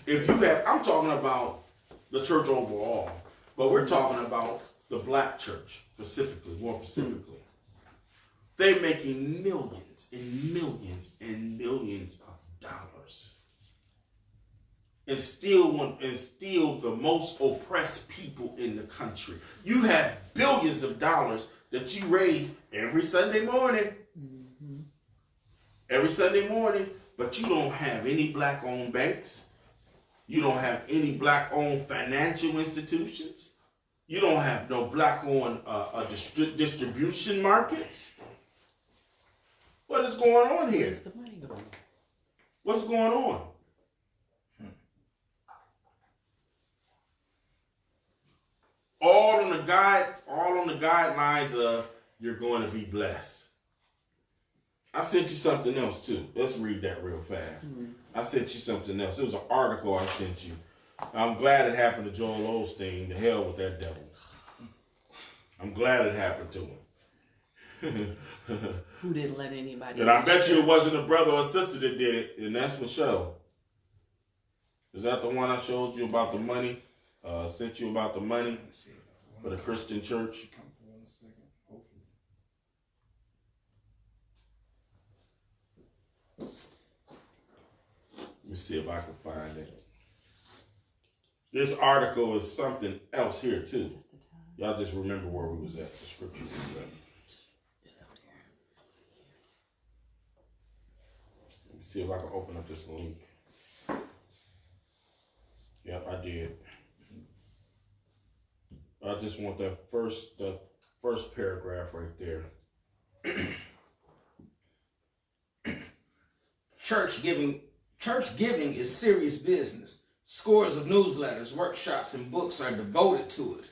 If you have, I'm talking about the church overall, but we're talking about the black church specifically, more specifically. They're making millions and millions and millions of dollars. And still the most oppressed people in the country. You have billions of dollars that you raise every Sunday morning. Every Sunday morning, but you don't have any black-owned banks. You don't have any black-owned financial institutions. You don't have no black-owned distribution markets. What is going on here? Where's the money going? What's going on? All on the guidelines of you're going to be blessed. I sent you something else too. Let's read that real fast. I sent you something else. It was an article I sent you. I'm glad it happened to Joel Osteen. To hell with that devil. I'm glad it happened to him. Who didn't let anybody? And I bet you it wasn't a brother or sister that did it, and that's for sure. Is that the one I showed you about the money? Sent you about the money for the Christian church? Let me see if I can find it. This article is something else here too. Y'all just remember where we was at, the scripture we was at. Let me see if I can open up this link. Yep, I did. I just want the first paragraph right there. Church giving is serious business. Scores of newsletters, workshops, and books are devoted to it.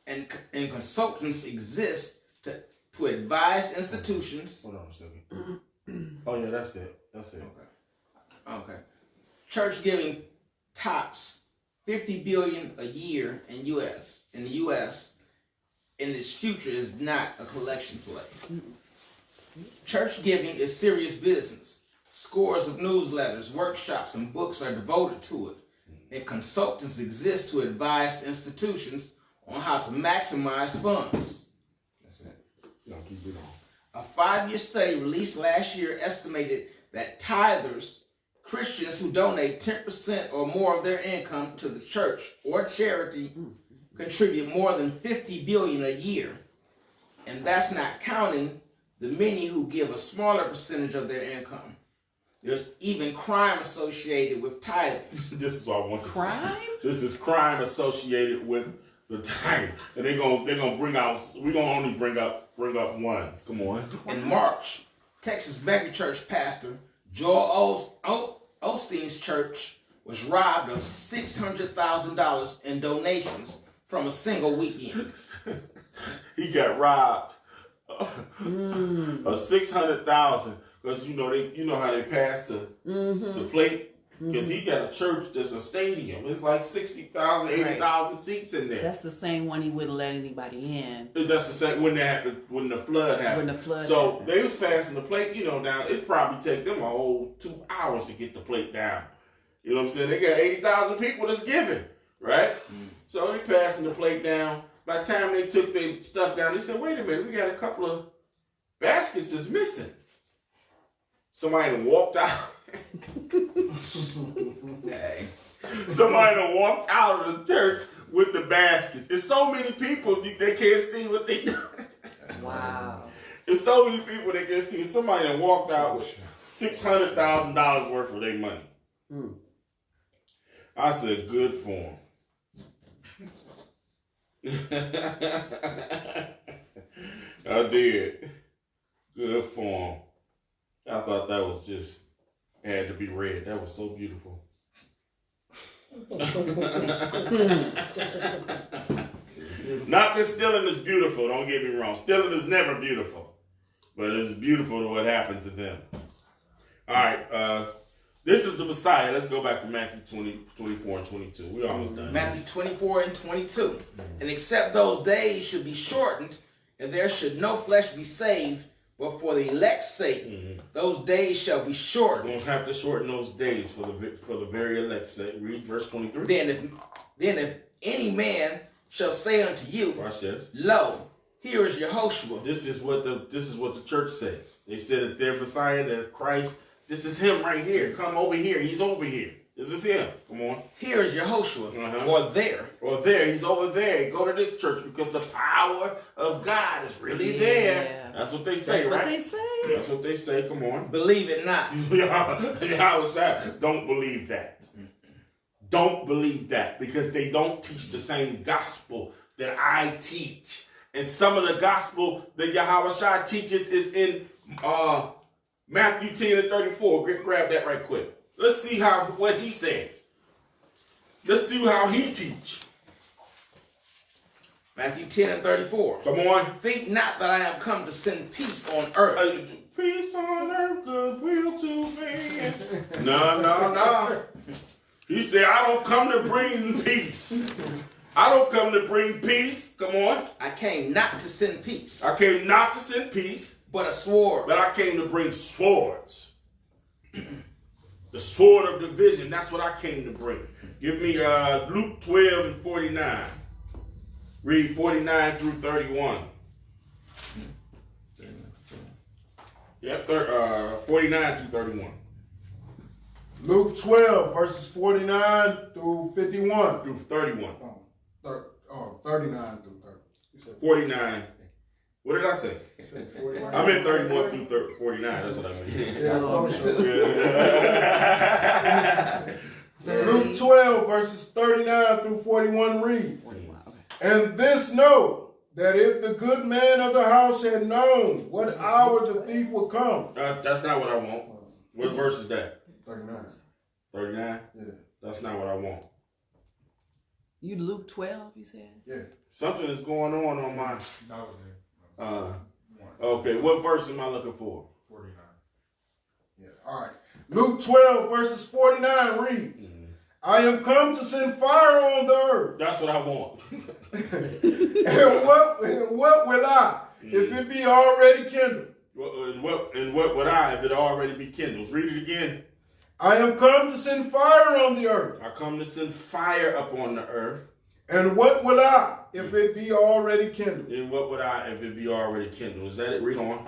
And consultants exist to advise institutions. Hold on a second. Oh yeah, that's it. That's it. Okay. Church giving tops $50 billion a year in the U.S. And its future is not a collection play. Church giving is serious business. Scores of newsletters, workshops, and books are devoted to it. And consultants exist to advise institutions on how to maximize funds. No, keep it on. A 5-year study released last year estimated that tithers, Christians who donate 10% or more of their income to the church or charity, contribute more than $50 billion a year. And that's not counting the many who give a smaller percentage of their income. There's even crime associated with tithing. This is what I want. Crime? This is crime associated with the tithing, and they're gonna bring out. We're gonna only bring up one. Come on. In March, Texas megachurch pastor Joel Osteen's church was robbed of $600,000 in donations from a single weekend. He got robbed of $600,000 because you know how they pass the plate, because he got a church that's a stadium. It's like 60,000, 80,000 seats in there. That's the same one he wouldn't let anybody in. That's the same when the flood happened. So they was passing the plate, down. It probably take them a whole 2 hours to get the plate down. You know what I'm saying? They got 80,000 people that's giving, right? So they passing the plate down. By the time they took their stuff down, they said, "Wait a minute, we got a couple of baskets that's missing." Somebody done walked out. Somebody done walked out of the church with the baskets. It's so many people they can't see what they do. Wow. It's so many people they can't see. Somebody done walked out with $600,000 worth of their money. I said, good for them. I did. Good for them. I thought that was just had to be read. That was so beautiful. Not that stealing is beautiful, don't get me wrong. Stealing is never beautiful. But it's beautiful to what happened to them. All right, this is the Messiah. Let's go back to Matthew 24 and 22. We're almost done. Matthew 24 and 22. And except those days should be shortened, and there should no flesh be saved, but for the elect's sake, those days shall be shortened. We're going to have to shorten those days for the very elect's sake. Read verse 23. Then if any man shall say unto you, watch this. Lo, here is Yehoshua. This is what the church says. They said that their Messiah, that Christ, this is him right here. Come over here. He's over here. This is him. Come on. Here is Yehoshua. Or there. He's over there. Go to this church because the power of God is really there. That's what they say, right? That's what they say. Come on. Believe it not. Don't believe that. Don't believe that, because they don't teach the same gospel that I teach. And some of the gospel that Yahushua teaches is in Matthew 10 and 34. Grab that right quick. Let's see what he says. Let's see how he teach. Matthew 10 and 34. Come on. Think not that I am come to send peace on earth. Peace on earth, goodwill to men. No. He said, I don't come to bring peace. I don't come to bring peace. Come on. I came not to send peace. I came not to send peace. But a sword. But I came to bring swords. The sword of division. That's what I came to bring. Give me Luke 12 and 49. Read 49 through 31. Yep, 49 through 31. Luke 12, verses 49 through 51. Through 31. 39 through 30. You said 49. What did I say? You said 49. I meant 31 through 49. That's what I meant. Luke 12, verses 39 through 41 reads, And this know, that if the good man of the house had known what hour the thief would come. That's not what I want. What verse is that? 39. 39? Yeah. That's not what I want. You Luke 12, you said? Yeah. Something is going on my... okay, what verse am I looking for? 49. Yeah, all right. Luke 12, verses 49 reads, I am come to send fire on the earth. That's what I want. and what will I, if it be already kindled? And what would I, if it already be kindled? Read it again. I am come to send fire on the earth. I come to send fire upon the earth. And what will I, if it be already kindled? And what would I if it be already kindled? Is that it? Read on.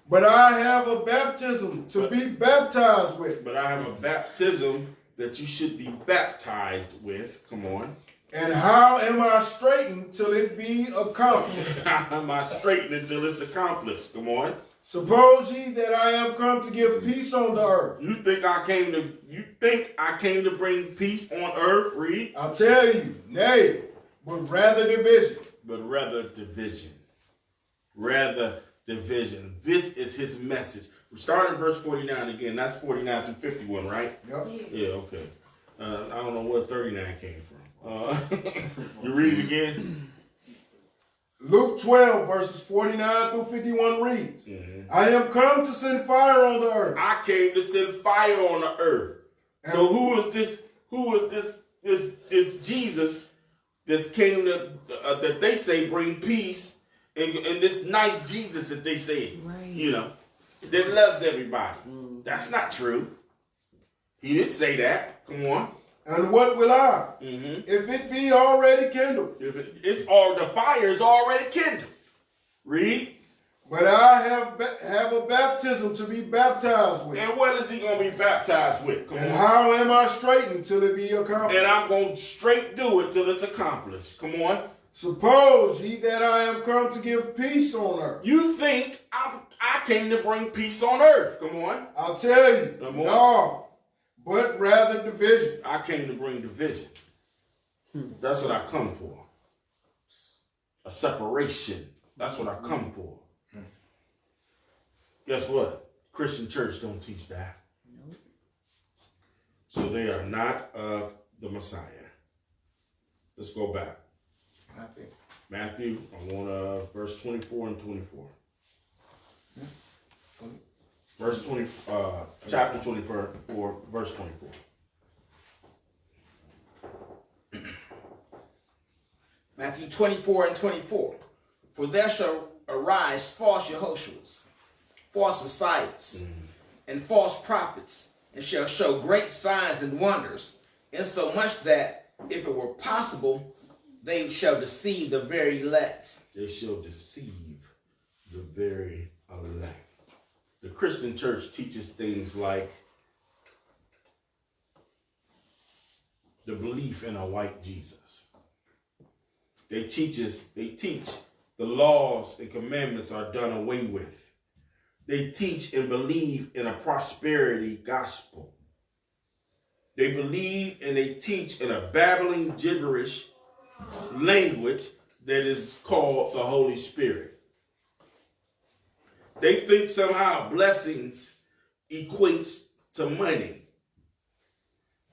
But I have a baptism to be baptized with. But I have a baptism that you should be baptized with. Come on. And how am I straitened till it be accomplished? How am I straightened until it's accomplished? Come on. Suppose ye that I am come to give peace on the earth. You think I came to bring peace on earth? Read. I tell you, nay, but rather division. But rather division. Rather division. This is his message. We start at verse 49 again. That's 49 through 51, right? Yep. Yeah, okay. I don't know where 39 came from. You read it again? Luke 12, verses 49 through 51 reads, I am come to send fire on the earth. I came to send fire on the earth. So who is this? Who is this Jesus that came to that they say bring peace, and this nice Jesus that they say, you know, that loves everybody. That's not true. He didn't say that. Come on. And what will I, if it be already kindled? If the fire is already kindled. Read. But I have a baptism to be baptized with. And what is he going to be baptized with? Come and on. how am I straitened till it be accomplished? And I'm going to straight do it till it's accomplished. Come on. Suppose ye that I am come to give peace on earth. You think I came to bring peace on earth. Come on. I'll tell you, Come on. no, but rather division. I came to bring division. That's what I come for. A separation. That's what I come for. Guess what? Christian church don't teach that. Nope. So they are not of the Messiah. Let's go back. Matthew, I want verse 24 and 24. Verse 20, chapter 24, verse 24. Matthew 24 and 24. For there shall arise false Yehoshuas, false messiahs, and false prophets, and shall show great signs and wonders, insomuch that, if it were possible, they shall deceive the very elect. They shall deceive the very elect. The Christian church teaches things like the belief in a white Jesus. They teach the laws and commandments are done away with. They teach and believe in a prosperity gospel. They believe and they teach in a babbling, gibberish language that is called the Holy Spirit. They think somehow blessings equates to money.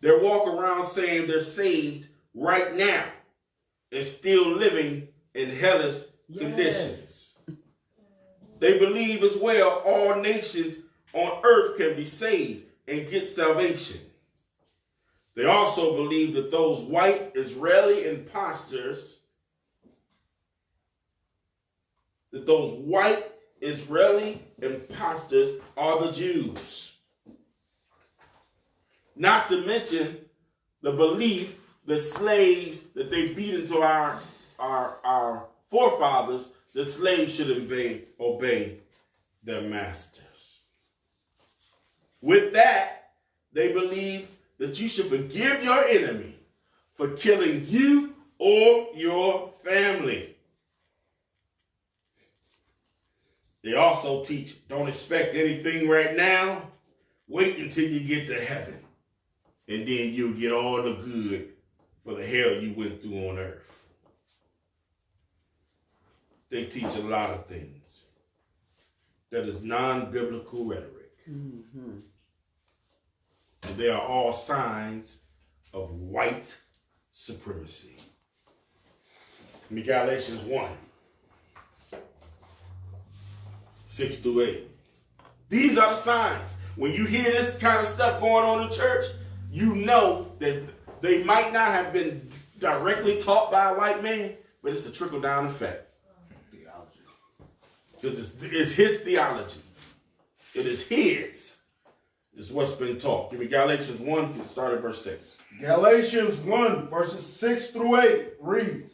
They walk around saying they're saved right now and still living in hellish conditions. They believe as well all nations on earth can be saved and get salvation. They also believe that those white Israeli imposters, are the Jews. Not to mention the belief that slaves that they beat into our forefathers, the slaves should obey their masters. With that, they believe that you should forgive your enemy for killing you or your family. They also teach, don't expect anything right now. Wait until you get to heaven. And then you'll get all the good for the hell you went through on earth. They teach a lot of things that is non-biblical rhetoric. And they are all signs of white supremacy. Galatians 1, 6 through 8. These are the signs. When you hear this kind of stuff going on in church, you know that they might not have been directly taught by a white man, but it's a trickle-down effect. Because it's his theology. It is his. It's what's been taught. Give me Galatians 1, start at verse 6. Galatians 1, verses 6 through 8 reads,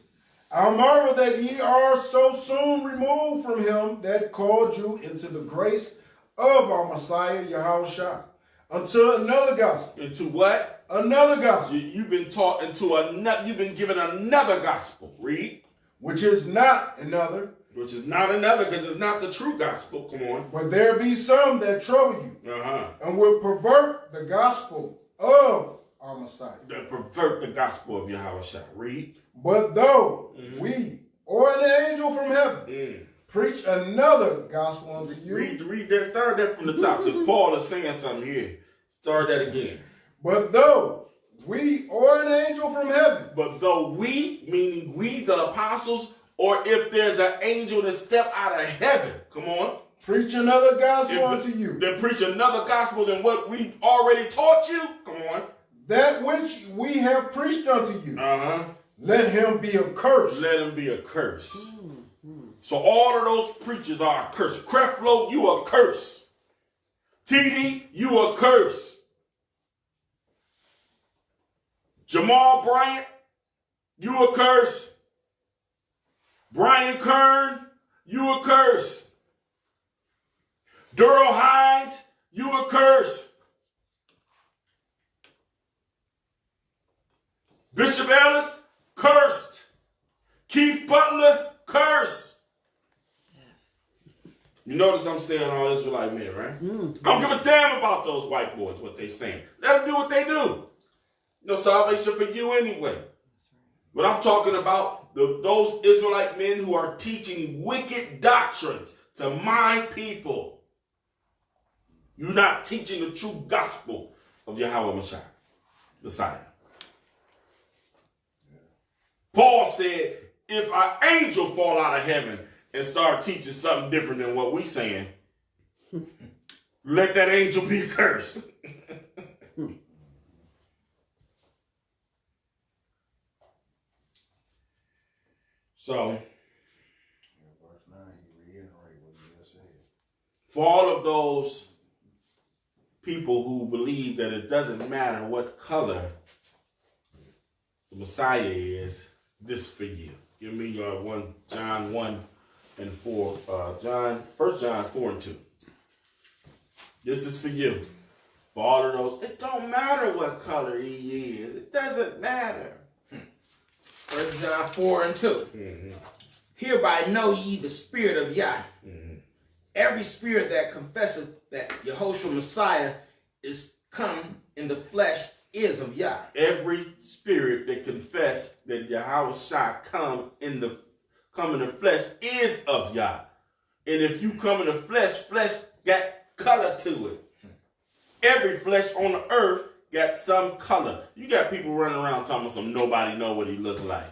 I marvel that ye are so soon removed from him that called you into the grace of our Messiah, Yahushua, unto another gospel. Into what? Another gospel. You've been taught into another, you've been given another gospel. Read. Which is not another. Which is not another, because it's not the true gospel. Come on. But there be some that trouble you, and will pervert the gospel of our Messiah. That pervert the gospel of Yahushua. Read. But though we, or an angel from heaven, preach another gospel unto you. Read that, start that from the top, because Paul is saying something here. Start that again. But though we, or an angel from heaven. But though we, meaning we the apostles, or if there's an angel that step out of heaven, come on. Preach another gospel unto you. Then preach another gospel than what we already taught you. Come on. That which we have preached unto you. Let him be accursed. Let him be accursed. So all of those preachers are accursed. Creflo, you are cursed. TD, you are cursed. Jamal Bryant, you are cursed. Brian Kern, you are cursed. Durrell Hines, you are cursed. Bishop Ellis, cursed. Keith Butler, cursed. Yes. You notice I'm saying all Israelite men, right? I don't give a damn about those white boys, what they saying. Let them do what they do. No salvation for you anyway. But I'm talking about those Israelite men who are teaching wicked doctrines to my people. You're not teaching the true gospel of Yahweh Messiah. Paul said, if an angel fall out of heaven and start teaching something different than what we saying, let that angel be cursed. So, verse 9, he reiterated what he just said. for all of those people who believe that it doesn't matter what color the Messiah is, this for you. Give me John 1 and 4. 1 John 4 and 2. This is for you. For all of those, it don't matter what color he is. It doesn't matter. 1 John 4 and 2. Hereby know ye the spirit of Yah. Every spirit that confesseth that Yahushua Messiah is come in the flesh is of Yah. Every spirit that confess that Yahushua come in the flesh is of Yah. And if you come in the flesh got color to it. Every flesh on the earth got some color. You got people running around talking about some nobody know what he looked like.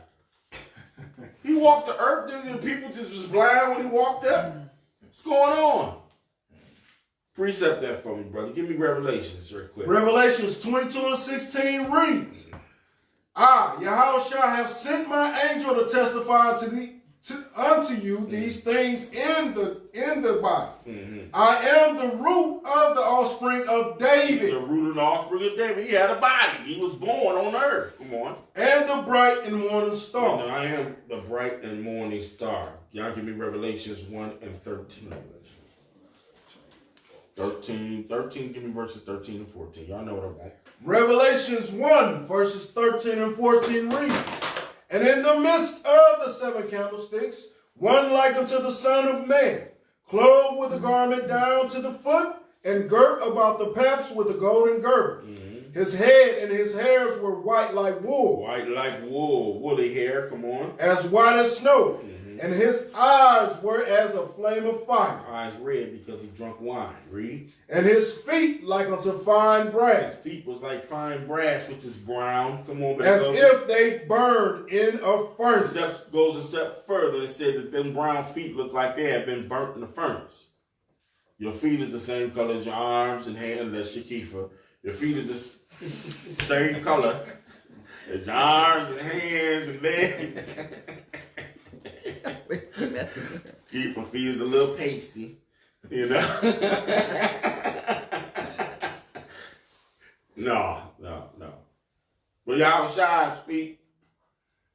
He walked the earth, dude, and people just was blind when he walked up. What's going on? Precept that for me, brother. Give me Revelations real quick. Revelations 22 and 16 reads, I, Yahushua, have sent my angel to testify unto you these things in the body. I am the root of the offspring of David. The root of the offspring of David. He had a body. He was born on earth. Come on. And the bright and morning star. And I am the bright and morning star. Y'all give me Revelations 1 and 13. 13, give me verses 13 and 14. Y'all know what I want. Revelations 1, verses 13 and 14 read, and in the midst of the 7 candlesticks, one like unto the Son of Man, clothed with a garment down to the foot, and girt about the paps with a golden girdle. His head and his hairs were white like wool. White like wool. Woolly hair, come on. As white as snow. And his eyes were as a flame of fire. Eyes red because he drunk wine. Read. And his feet like unto fine brass. His feet was like fine brass, which is brown. Come on, baby. As if they burned in a furnace. Goes a step further and said that them brown feet look like they had been burnt in the furnace. Your feet is the same color as your arms and hands, unless you're Kiefer. Your feet is the same color as your arms and hands and legs. Kiefer feet is a little pasty, you know. No. But Yahushua's feet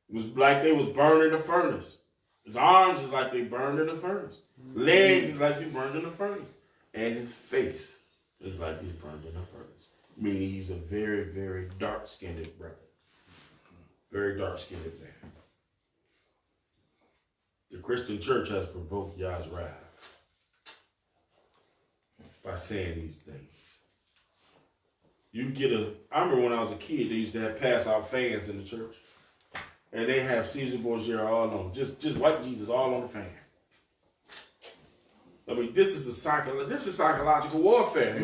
was like they was burned in the furnace. His arms is like they burned in the furnace. Legs is like he burned in the furnace. And his face is like he's burned in the furnace. Meaning he's a very, very dark-skinned brother. Very dark-skinned man. The Christian church has provoked Yah's wrath by saying these things. I remember when I was a kid, they used to have pass-out fans in the church. And they have Caesar Borgia all on, just white Jesus all on the fan. I mean, this is psychological warfare.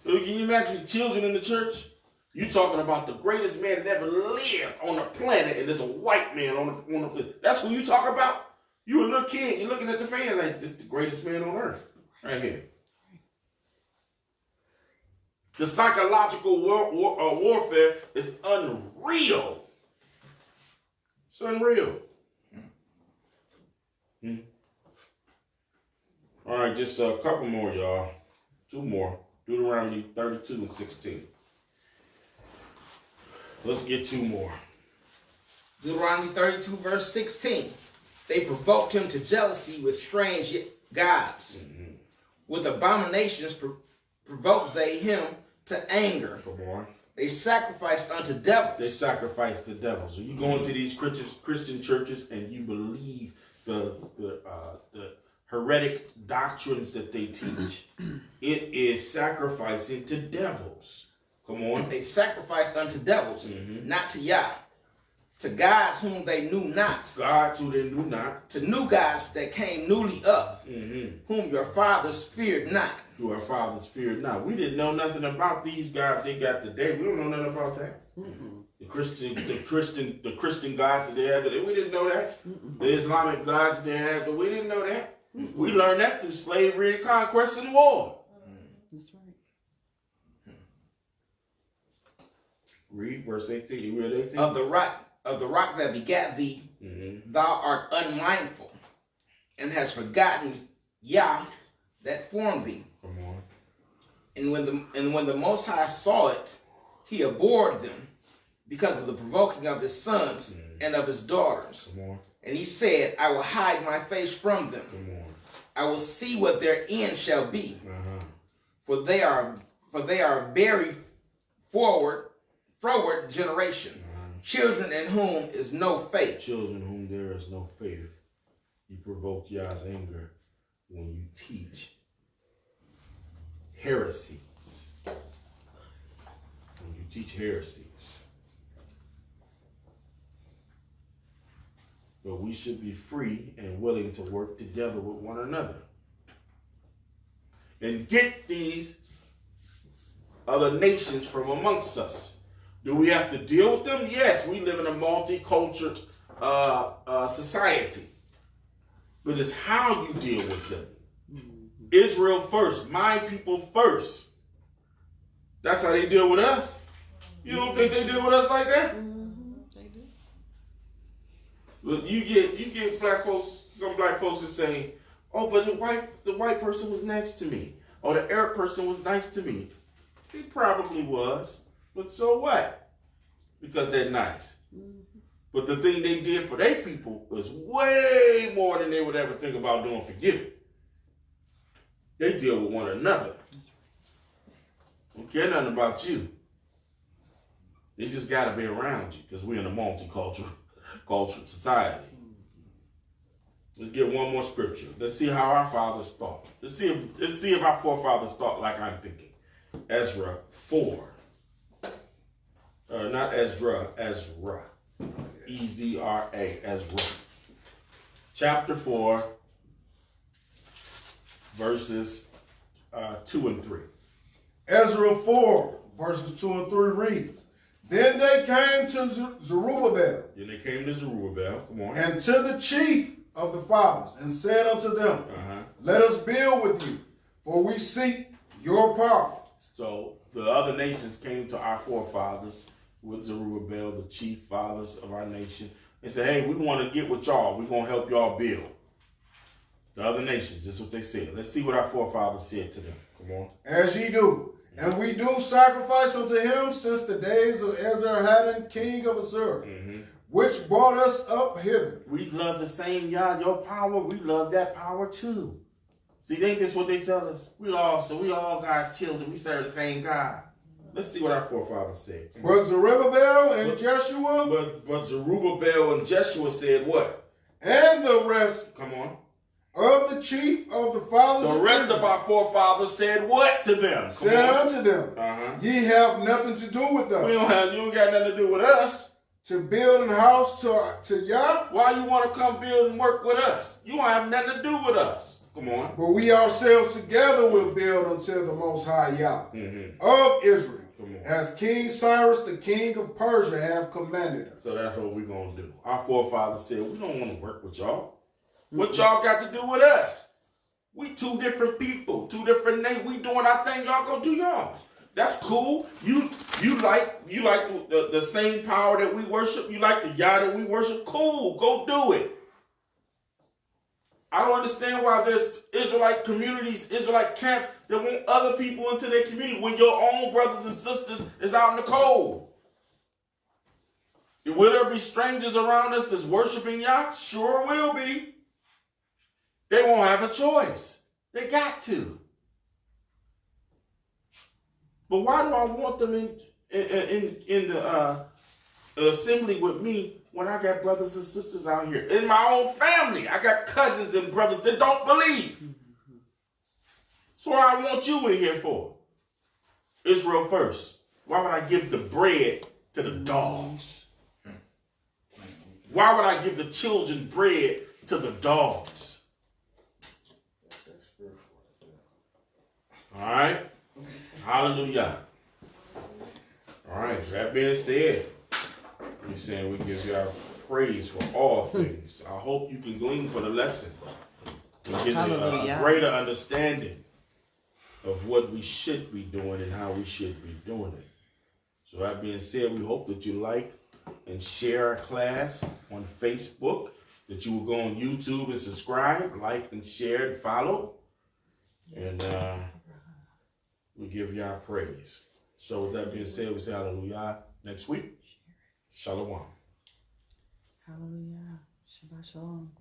Can you imagine the children in the church? You talking about the greatest man that ever lived on the planet, and there's a white man on the that's who you talk about? You a little kid, you're looking at the fan like, this is the greatest man on earth, right here. The psychological warfare is unreal. It's unreal. All right, just a couple more, y'all. 2 more. Deuteronomy 32 and 16. Let's get 2 more. Deuteronomy 32, verse 16. They provoked him to jealousy with strange gods. With abominations provoked they him to anger. Come on. They sacrificed unto devils. They sacrificed to devils. So you go into these Christian churches and you believe the heretic doctrines that they teach. It is sacrificing to devils. Come on. They sacrificed unto devils, not to Yah. To gods whom they knew not. Gods who they knew not. To new gods that came newly up, whom your fathers feared not. Who our fathers feared not. We didn't know nothing about these gods they got today. We don't know nothing about that. The Christian gods that they have today, we didn't know that. The Islamic gods that they have, but we didn't know that. We learned that through slavery and conquest and war. That's right. Read verse 18. You read 18? Of the rock that begat thee, thou art unmindful, and hast forgotten Yah that formed thee. Come on. And when the Most High saw it, he abhorred them because of the provoking of his sons and of his daughters. Come on. And he said, I will hide my face from them. Come on. I will see what their end shall be. For they are very froward generation. Children in whom is no faith. Children in whom there is no faith. You provoke Yah's anger when you teach heresies. When you teach heresies. But we should be free and willing to work together with one another. And get these other nations from amongst us. Do we have to deal with them? Yes, we live in a multicultural society. But it's how you deal with them. Israel first, my people first. That's how they deal with us. You don't think they deal with us like that? They do. Look, you get black folks, some black folks that say, oh, but the white person was next to me. Or the Arab person was nice to me. He probably was. But so what? Because they're nice. But the thing they did for their people was way more than they would ever think about doing for you. They deal with one another. Don't care nothing about you. They just got to be around you because we're in a multicultural society. Let's get one more scripture. Let's see how our fathers thought. Let's see if our forefathers thought like I'm thinking. Ezra 4. Not Ezra, Ezra. E-Z-R-A, Ezra. Chapter 4, verses 2 and 3. Ezra 4, verses 2 and 3 reads, Then they came to Zerubbabel. Come on. And to the chief of the fathers, and said unto them, Let us build with you, for we seek your power. So the other nations came to our forefathers with Zerubbabel, the chief fathers of our nation, and said, hey, we want to get with y'all. We're going to help y'all build. The other nations, that's what they said. Let's see what our forefathers said to them. Come on. As ye do, And we do sacrifice unto him since the days of Esarhaddon, king of Assur, which brought us up hither. We love the same Yah, your power. We love that power too. See, ain't this what they tell us? We all God's children. We serve the same God. Let's see what our forefathers said. But Zerubbabel and Jeshua, but Zerubbabel and Jeshua said what? And the rest, come on, of the chief of the fathers. The rest of our forefathers said what to them? Said unto them, ye have nothing to do with us. You don't got nothing to do with us. To build a house to Yah. Why you want to come build and work with us? You don't have nothing to do with us. Come on. But we ourselves together will build unto the Most High Yah of Israel, as King Cyrus, the king of Persia, have commanded us. So that's what we're going to do. Our forefathers said, we don't want to work with y'all. What y'all got to do with us? We two different people, two different names. We doing our thing. Y'all go do y'all's. That's cool. You like the same power that we worship. You like the Yah that we worship. Cool. Go do it. I don't understand why there's Israelite communities, Israelite camps that want other people into their community when your own brothers and sisters is out in the cold. Will there be strangers around us that's worshiping Yah? Sure will be. They won't have a choice. They got to. But why do I want them in the assembly with me when I got brothers and sisters out here? In my own family, I got cousins and brothers that don't believe. So what I want you in here for? Israel first. Why would I give the bread to the dogs? Why would I give the children bread to the dogs? All right? Hallelujah. All right, that being said, we're saying we give you our praise for all things. I hope you can glean for the lesson and get a greater understanding of what we should be doing and how we should be doing it. So that being said, we hope that you like and share our class on Facebook, that you will go on YouTube and subscribe, like and share and follow. And we give you our praise. So with that being said, we say hallelujah. Next week, shalom. Hallelujah. Shabbat shalom.